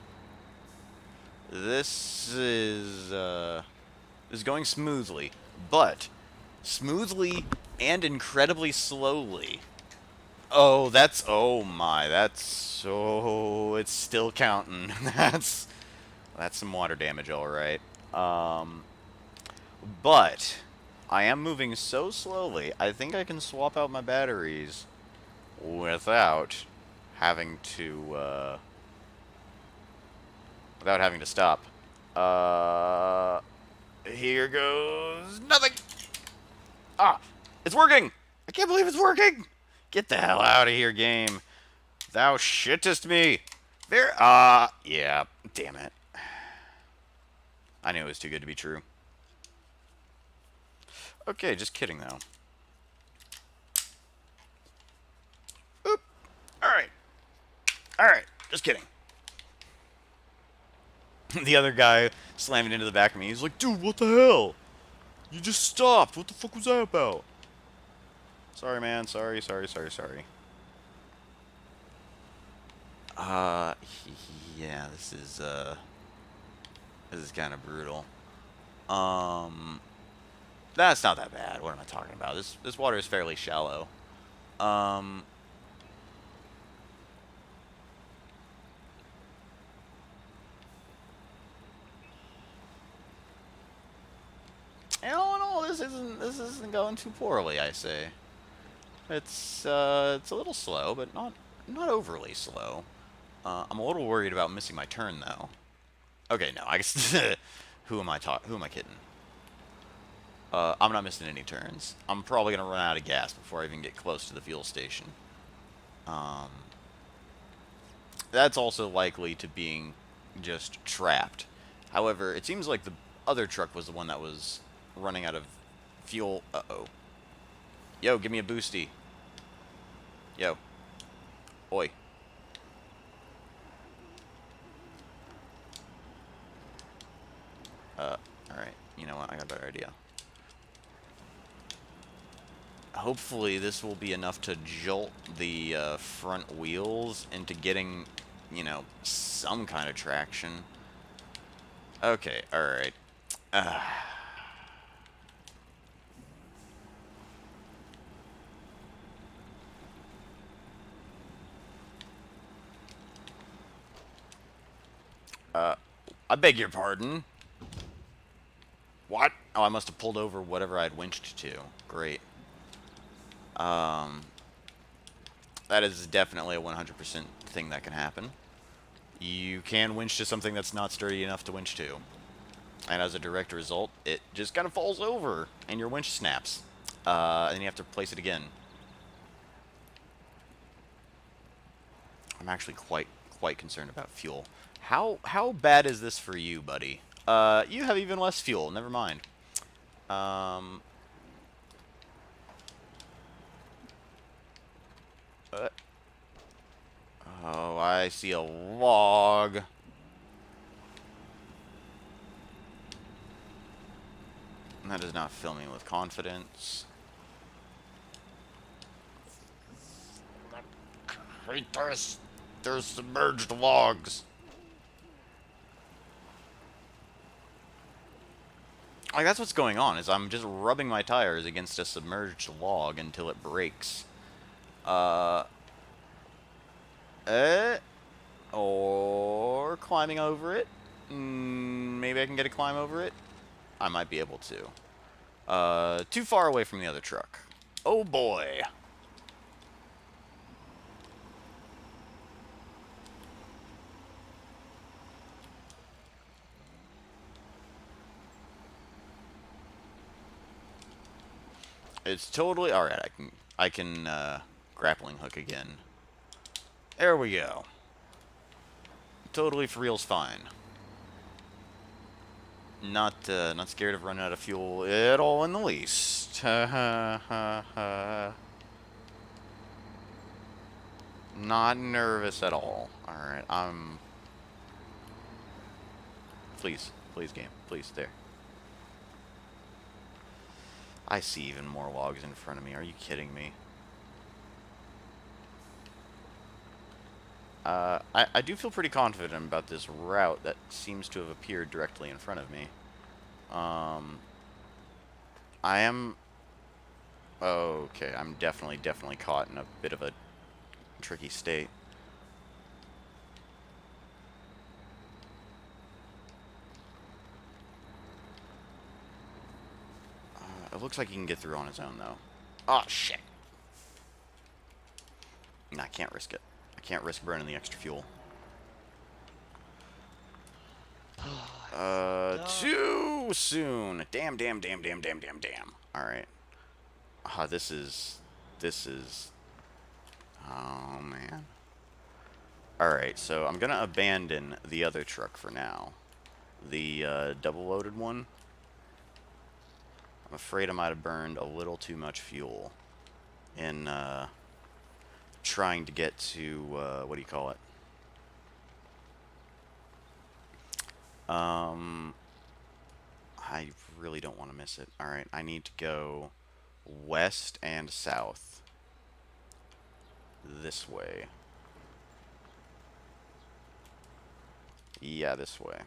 This is going smoothly, but smoothly and incredibly slowly. Oh, oh my, it's still counting. that's some water damage, all right. But I am moving so slowly, I think I can swap out my batteries without having to, stop. Here goes nothing. Ah, it's working. I can't believe it's working. Get the hell out of here, game. Thou shittest me. There, yeah, damn it. I knew it was too good to be true. Okay, just kidding, though. Oop. Alright. Alright, just kidding. The other guy slamming into the back of me. He's like, dude, what the hell? You just stopped. What the fuck was that about? Sorry, man. Sorry. Yeah, this is kind of brutal. That's not that bad. What am I talking about? This water is fairly shallow. All in all, this isn't going too poorly, I say. It's a little slow, but not overly slow. I'm a little worried about missing my turn, though. Okay, no, I guess who am I kidding? I'm not missing any turns. I'm probably gonna run out of gas before I even get close to the fuel station. That's also likely to being just trapped. However, it seems like the other truck was the one that was running out of fuel. Uh-oh. Yo, give me a boosty. Yo. Oi. Alright. You know what? I got a better idea. Hopefully this will be enough to jolt the front wheels into getting, you know, some kind of traction. Okay, alright. I beg your pardon. What? Oh, I must have pulled over whatever I'd winched to. Great. That is definitely a 100% thing that can happen. You can winch to something that's not sturdy enough to winch to. And as a direct result, it just kind of falls over, and your winch snaps. And you have to place it again. I'm actually quite concerned about fuel. How bad is this for you, buddy? You have even less fuel. Never mind. Oh, I see a log. That does not fill me with confidence. There's submerged logs. Like, that's what's going on, is I'm just rubbing my tires against a submerged log until it breaks. Or climbing over it. Maybe I can get a climb over it. I might be able to. Too far away from the other truck. Oh boy. It's totally alright. I can grappling hook again. There we go. totally for real's fine. Not scared of running out of fuel at all in the least. Ha ha ha ha. Not nervous at all. Alright, Please. Please, game. Please, there. I see even more logs in front of me. Are you kidding me? I do feel pretty confident about this route that seems to have appeared directly in front of me. I am... Okay, I'm definitely caught in a bit of a tricky state. It looks like he can get through on his own, though. Oh, shit. Nah, I can't risk it. I can't risk burning the extra fuel. No. Too soon. Damn. Alright. This is... Oh, man. Alright, so I'm gonna abandon the other truck for now. The, double-loaded one. I'm afraid I might have burned a little too much fuel in, trying to get to, what do you call it? I really don't want to miss it. Alright, I need to go west and south. This way. Yeah, this way.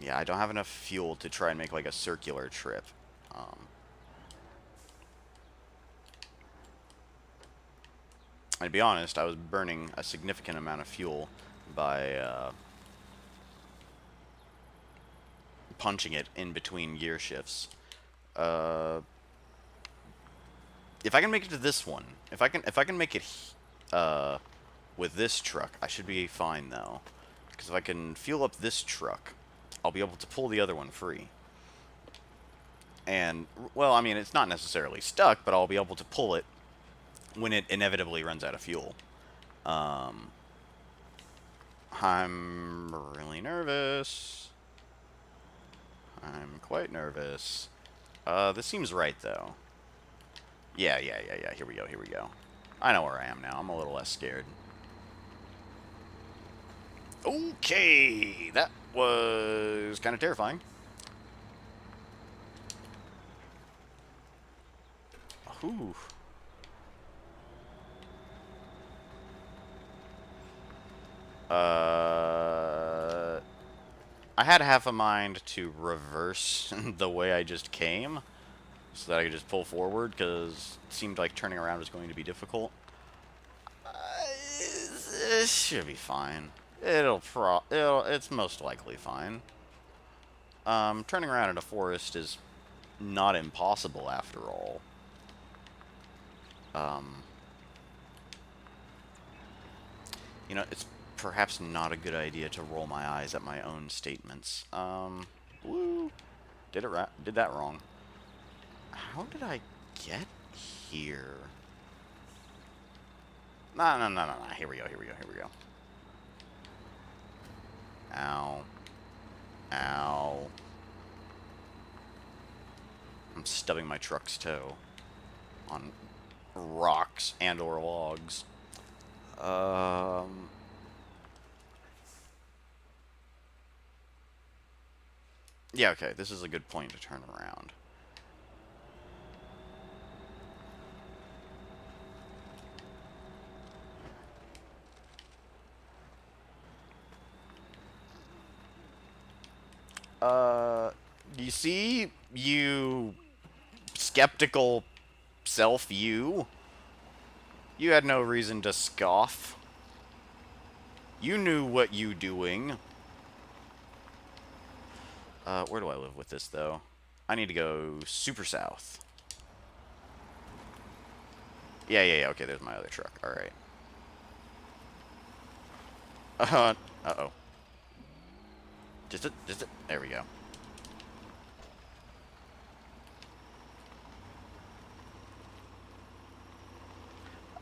Yeah, I don't have enough fuel to try and make like a circular trip. And to be honest, I was burning a significant amount of fuel by punching it in between gear shifts. If I can make it to this one, if I can make it with this truck, I should be fine though. Because if I can fuel up this truck, I'll be able to pull the other one free. And, well, I mean, it's not necessarily stuck, but I'll be able to pull it when it inevitably runs out of fuel. I'm really nervous. I'm quite nervous. This seems right, though. Yeah. Here we go. I know where I am now. I'm a little less scared. Okay, that was kind of terrifying. Ooh. I had half a mind to reverse the way I just came, so that I could just pull forward, because it seemed like turning around was going to be difficult. It should be fine. It's most likely fine. Turning around in a forest is not impossible after all. You know, it's perhaps not a good idea to roll my eyes at my own statements. Woo. Did that wrong. How did I get here? No. Here we go. Ow. I'm stubbing my truck's toe on rocks and or logs. Yeah, okay, this is a good point to turn around. You see, you skeptical self, you had no reason to scoff. You knew what you doing. Where do I live with this, though? I need to go super south. Yeah, okay, there's my other truck. Alright. Uh-oh. Just it. There we go.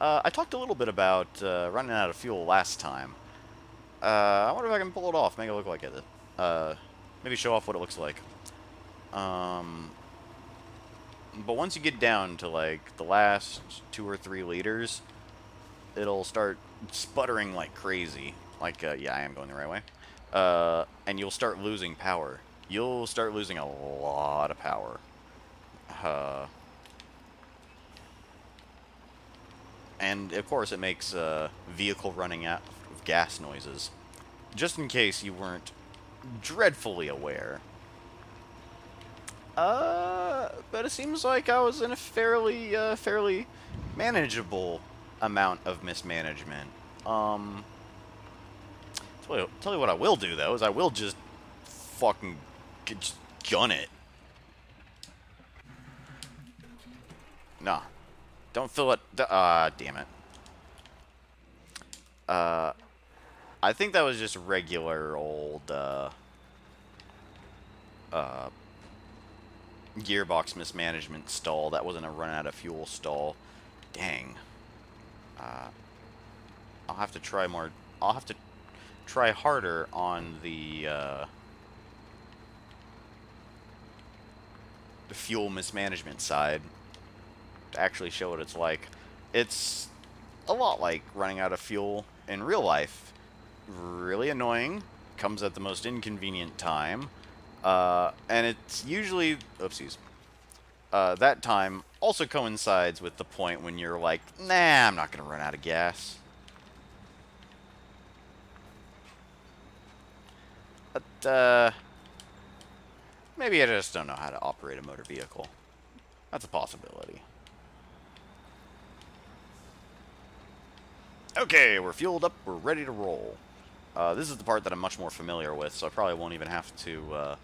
I talked a little bit about running out of fuel last time. I wonder if I can pull it off, make it look like it. Maybe show off what it looks like. But once you get down to like the last 2 or 3 liters, it'll start sputtering like crazy. Like, yeah, I am going the right way. And you'll start losing power. You'll start losing a lot of power. And of course, it makes vehicle running out of gas noises. Just in case you weren't dreadfully aware. But it seems like I was in a fairly manageable amount of mismanagement. Tell you what I will do, though, is I will just fucking just gun it. Nah. Don't fill it. Damn it. I think that was just regular old, gearbox mismanagement stall. That wasn't a run out of fuel stall. Dang. I'll have to try more. I'll have to try harder on the fuel mismanagement side to actually show what it's like. It's a lot like running out of fuel in real life. Really annoying. Comes at the most inconvenient time. And it's usually... Oopsies. That time also coincides with the point when you're like, nah, I'm not going to run out of gas. But, maybe I just don't know how to operate a motor vehicle. That's a possibility. Okay, we're fueled up, we're ready to roll. This is the part that I'm much more familiar with, so I probably won't even have to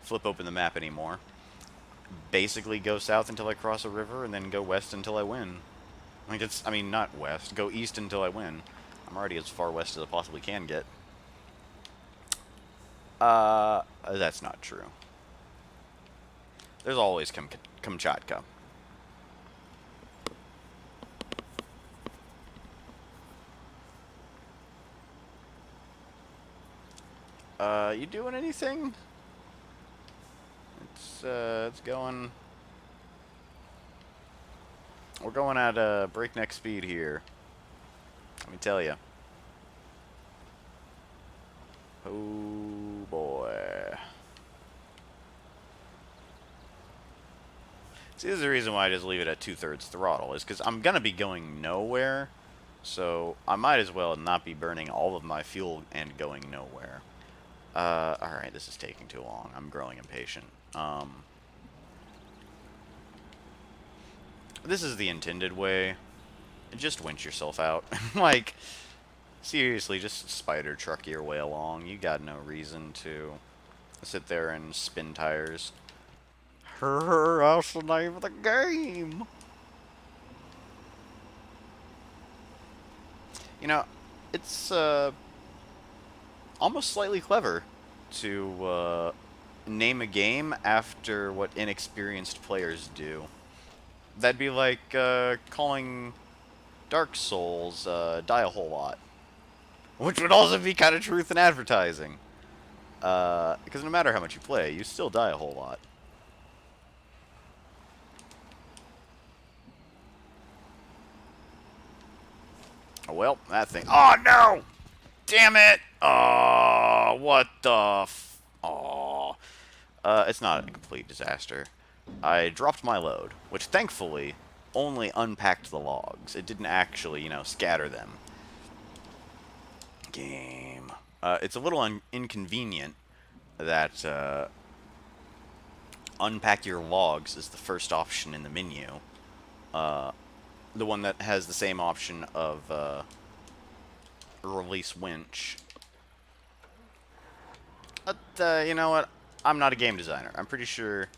flip open the map anymore. Basically go south until I cross a river, and then go west until I win. Like, I mean, not west, go east until I win. I'm already as far west as I possibly can get. That's not true. There's always Kamchatka. You doing anything? It's going... We're going at breakneck speed here. Let me tell you. Oh boy. See, this is the reason why I just leave it at 2/3 throttle, is because I'm gonna be going nowhere, so I might as well not be burning all of my fuel and going nowhere. Alright, this is taking too long. I'm growing impatient. This is the intended way. Just winch yourself out. Like, seriously, just spider truck your way along. You got no reason to sit there and spin tires. That's the name of the game. You know, it's almost slightly clever to name a game after what inexperienced players do. That'd be like calling Dark Souls Die a Whole Lot. Which would also be kind of truth in advertising. Because no matter how much you play, you still die a whole lot. Oh, well, that thing... Oh, no! Damn it! Oh, what the f... Oh. It's not a complete disaster. I dropped my load, which thankfully only unpacked the logs. It didn't actually, you know, scatter them. Game. It's a little inconvenient that unpack your logs is the first option in the menu. The one that has the same option of release winch. But you know what? I'm not a game designer. I'm pretty sure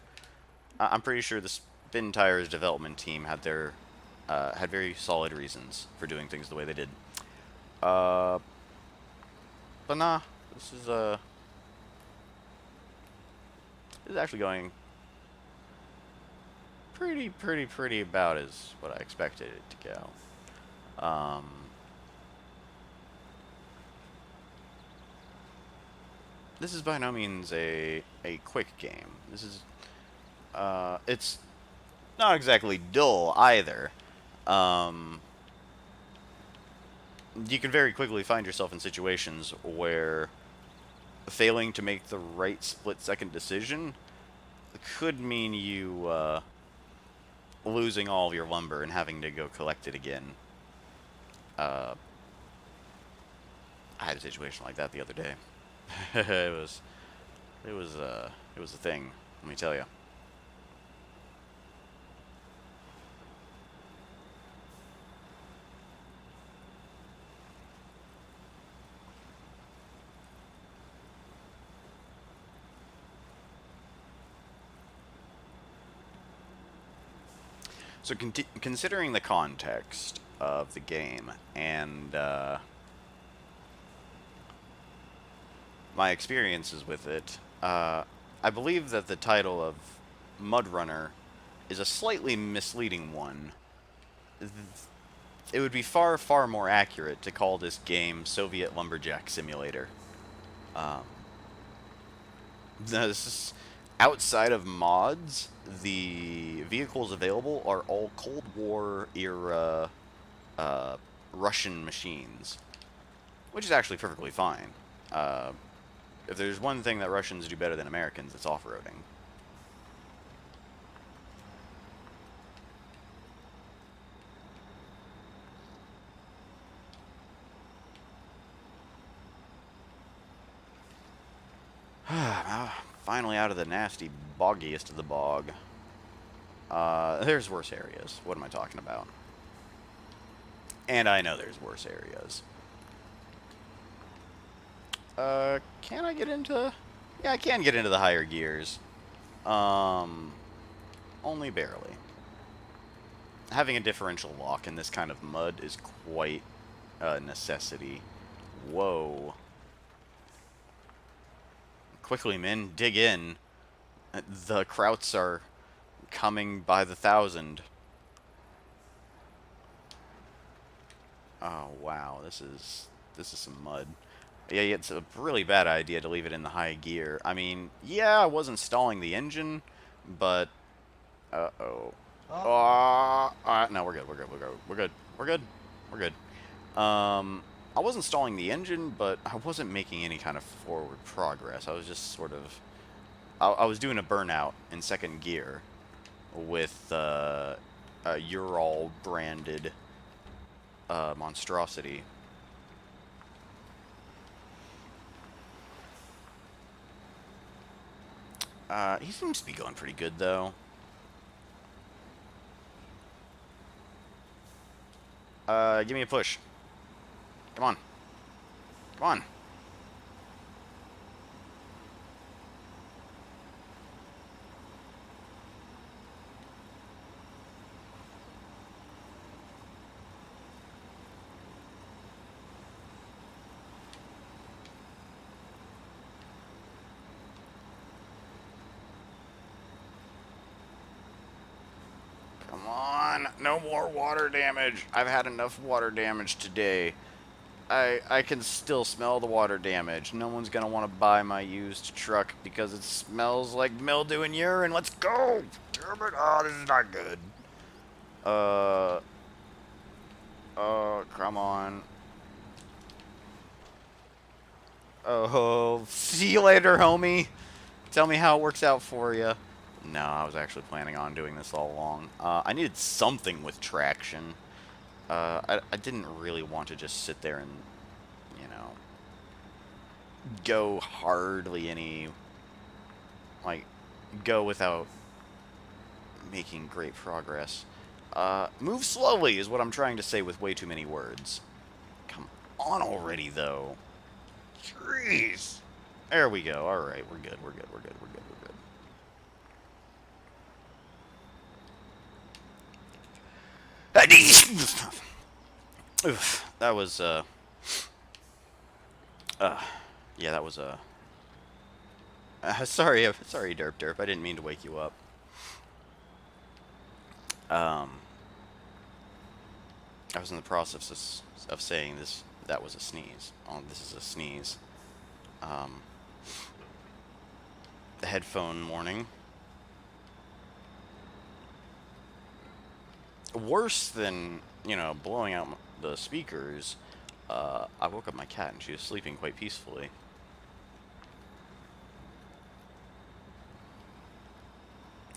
the Spintires development team had their had very solid reasons for doing things the way they did. But nah, this is actually going pretty about as what I expected it to go. Um, this is by no means a quick game. This is it's not exactly dull either. Um, you can very quickly find yourself in situations where failing to make the right split-second decision could mean you losing all of your lumber and having to go collect it again. Uh, I had a situation like that the other day. it was, it was a thing. Let me tell you. So, considering the context of the game and my experiences with it, I believe that the title of Mudrunner is a slightly misleading one. It would be far, far more accurate to call this game Soviet Lumberjack Simulator. Um, this is, outside of mods, the vehicles available are all Cold War era Russian machines, which is actually perfectly fine. If there's one thing that Russians do better than Americans, it's off-roading. Finally out of the nasty boggiest of the bog. There's worse areas. What am I talking about? And I know there's worse areas. Can I get into... Yeah, I can get into the higher gears. Only barely. Having a differential lock in this kind of mud is quite a necessity. Whoa. Quickly, men, dig in. The krauts are coming by the thousand. Oh, wow. This is some mud. Yeah, it's a really bad idea to leave it in the high gear. I mean, yeah, I was installing the engine, but... Uh-oh. Oh. No, we're good, we're good, we're good, we're good, we're good, we're good. I was installing the engine, but I wasn't making any kind of forward progress. I was just sort of... I was doing a burnout in second gear with a Ural-branded monstrosity. He seems to be going pretty good, though. Give me a push. Come on. Come on. Come on. No more water damage. I've had enough water damage today. I can still smell the water damage. No one's gonna want to buy my used truck because it smells like mildew and urine. Let's go! Damn it! Oh, this is not good. Come on. Oh, see you later, homie. Tell me how it works out for you. No, I was actually planning on doing this all along. I needed something with traction. I didn't really want to just sit there and, you know, go hardly any, like, go without making great progress. Move slowly is what I'm trying to say with way too many words. Come on already, though. Jeez. There we go. All right, we're good. We're good. We're good. We're good. We're good. Oof, that was yeah, that was sorry, sorry, Derp Derp. I didn't mean to wake you up. Um, I was in the process of saying this. That was a sneeze. Oh, this is a sneeze. Um, the headphone morning. Worse than, blowing out the speakers, I woke up my cat and she was sleeping quite peacefully.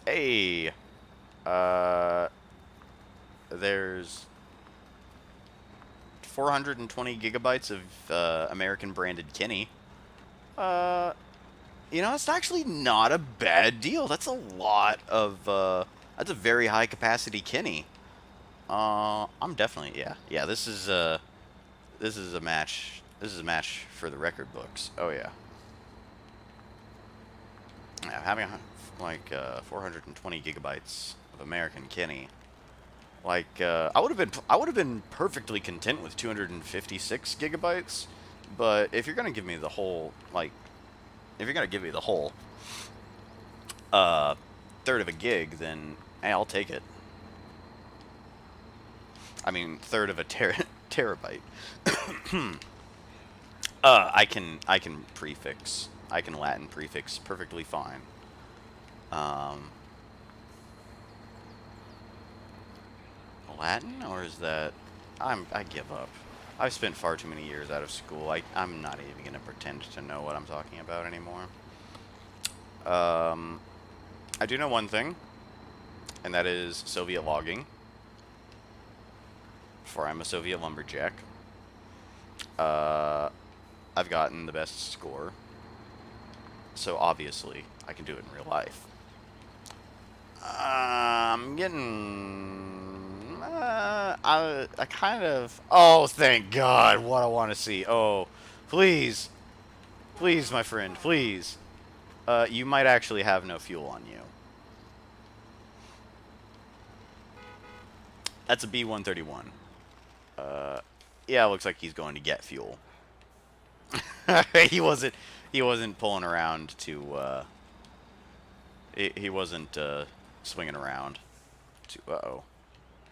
Hey, uh, there's 420 gigabytes of American branded Kinney. Uh, it's actually not a bad deal. That's a lot of, that's a very high capacity Kinney. I'm definitely, yeah. This is a match. This is a match for the record books. Oh yeah. Yeah, having 420 gigabytes of American Kinney. I would have been perfectly content with 256 gigabytes. But if you're gonna give me the whole, if you're gonna give me the whole, uh, third of a gig, then hey, I'll take it. I mean, third of a terabyte. I can prefix. I can Latin prefix perfectly fine. Um, Latin, or is that? I give up. I've spent far too many years out of school. I'm not even gonna pretend to know what I'm talking about anymore. Um, I do know one thing, and that is Soviet logging. For I'm a Soviet lumberjack. I've gotten the best score, so obviously I can do it in real life. I'm getting. I kind of. Oh, thank God! What I want to see. Oh, please, please, my friend, please. You might actually have no fuel on you. That's a B-131. Yeah, it looks like he's going to get fuel. he wasn't. He wasn't pulling around to. He wasn't swinging around. To. Uh-oh.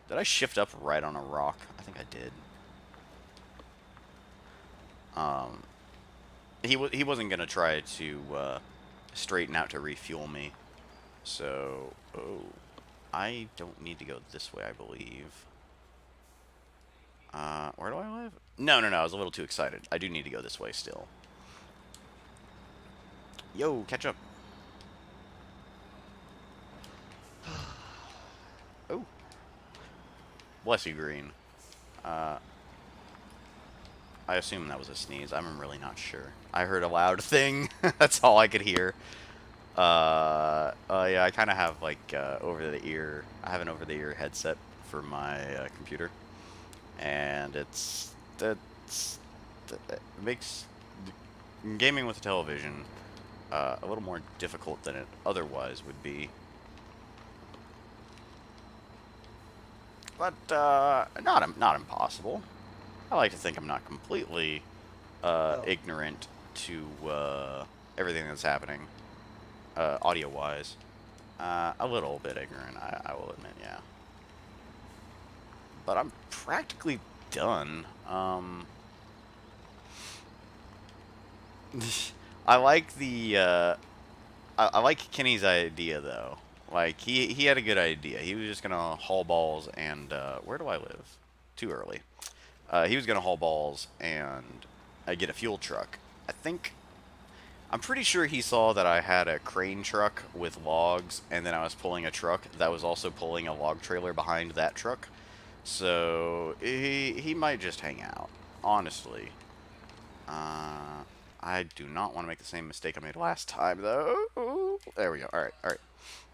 Did I shift up right on a rock? I think I did. He wasn't gonna try to straighten out to refuel me. So, I don't need to go this way, I believe. Where do I live? No, I was a little too excited. I do need to go this way still. Yo, catch up. Oh. Bless you, Green. I assume that was a sneeze. I'm really not sure. I heard a loud thing. That's all I could hear. Yeah, I kind of have over-the-ear. I have an over-the-ear headset for my computer, and it makes gaming with a television a little more difficult than it otherwise would be. But not impossible. I like to think I'm not completely ignorant to everything that's happening, audio-wise. A little bit ignorant, I will admit, yeah. But I'm practically done. I like the I like Kenny's idea though. Like he had a good idea. He was just gonna haul balls and where do I live? Too early. He was gonna haul balls and get a fuel truck. I'm pretty sure he saw that I had a crane truck with logs, and then I was pulling a truck that was also pulling a log trailer behind that truck. So he might just hang out, honestly. I do not want to make the same mistake I made last time, though. There we go. All right.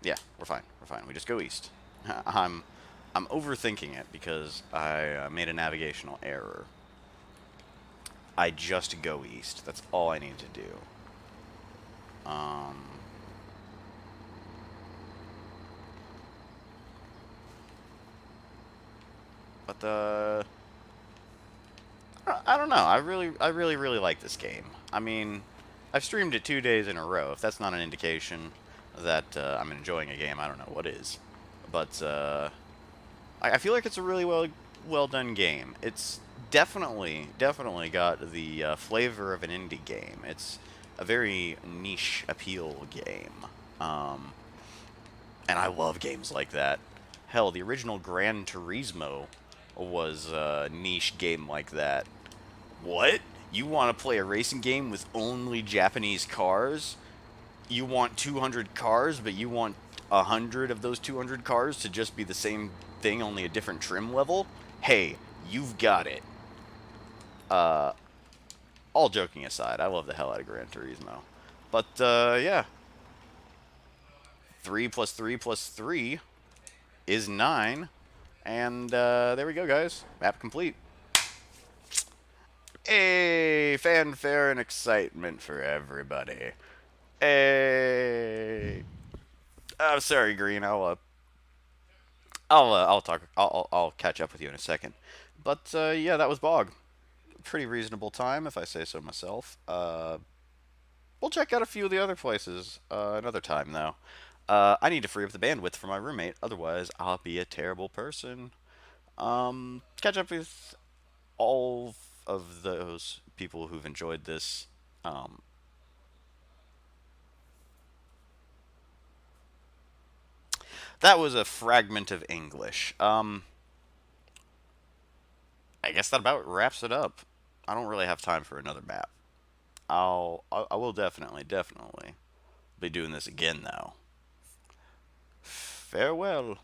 Yeah, we're fine. We just go east. I'm overthinking it because I made a navigational error. I just go east. That's all I need to do. But I don't know. I really like this game. I mean, I've streamed it 2 days in a row. If that's not an indication that I'm enjoying a game, I don't know what is. But I feel like it's a really well done game. It's definitely got the flavor of an indie game. It's a very niche appeal game. Um, and I love games like that. Hell, the original Gran Turismo was a niche game like that. What? You want to play a racing game with only Japanese cars? You want 200 cars, but you want 100 of those 200 cars to just be the same thing, only a different trim level? Hey, you've got it. Uh, all joking aside, I love the hell out of Gran Turismo. But, yeah. 3 plus 3 plus 3 is 9. And, there we go, guys. Map complete. Hey, fanfare and excitement for everybody. Hey. I'm sorry, Green. I'll talk. I'll catch up with you in a second. But yeah, that was Bog. Pretty reasonable time, if I say so myself. We'll check out a few of the other places another time, though. I need to free up the bandwidth for my roommate, otherwise I'll be a terrible person. Catch up with all of those people who've enjoyed this. Um, that was a fragment of English. I guess that about wraps it up. I don't really have time for another map. I will definitely be doing this again though. Farewell.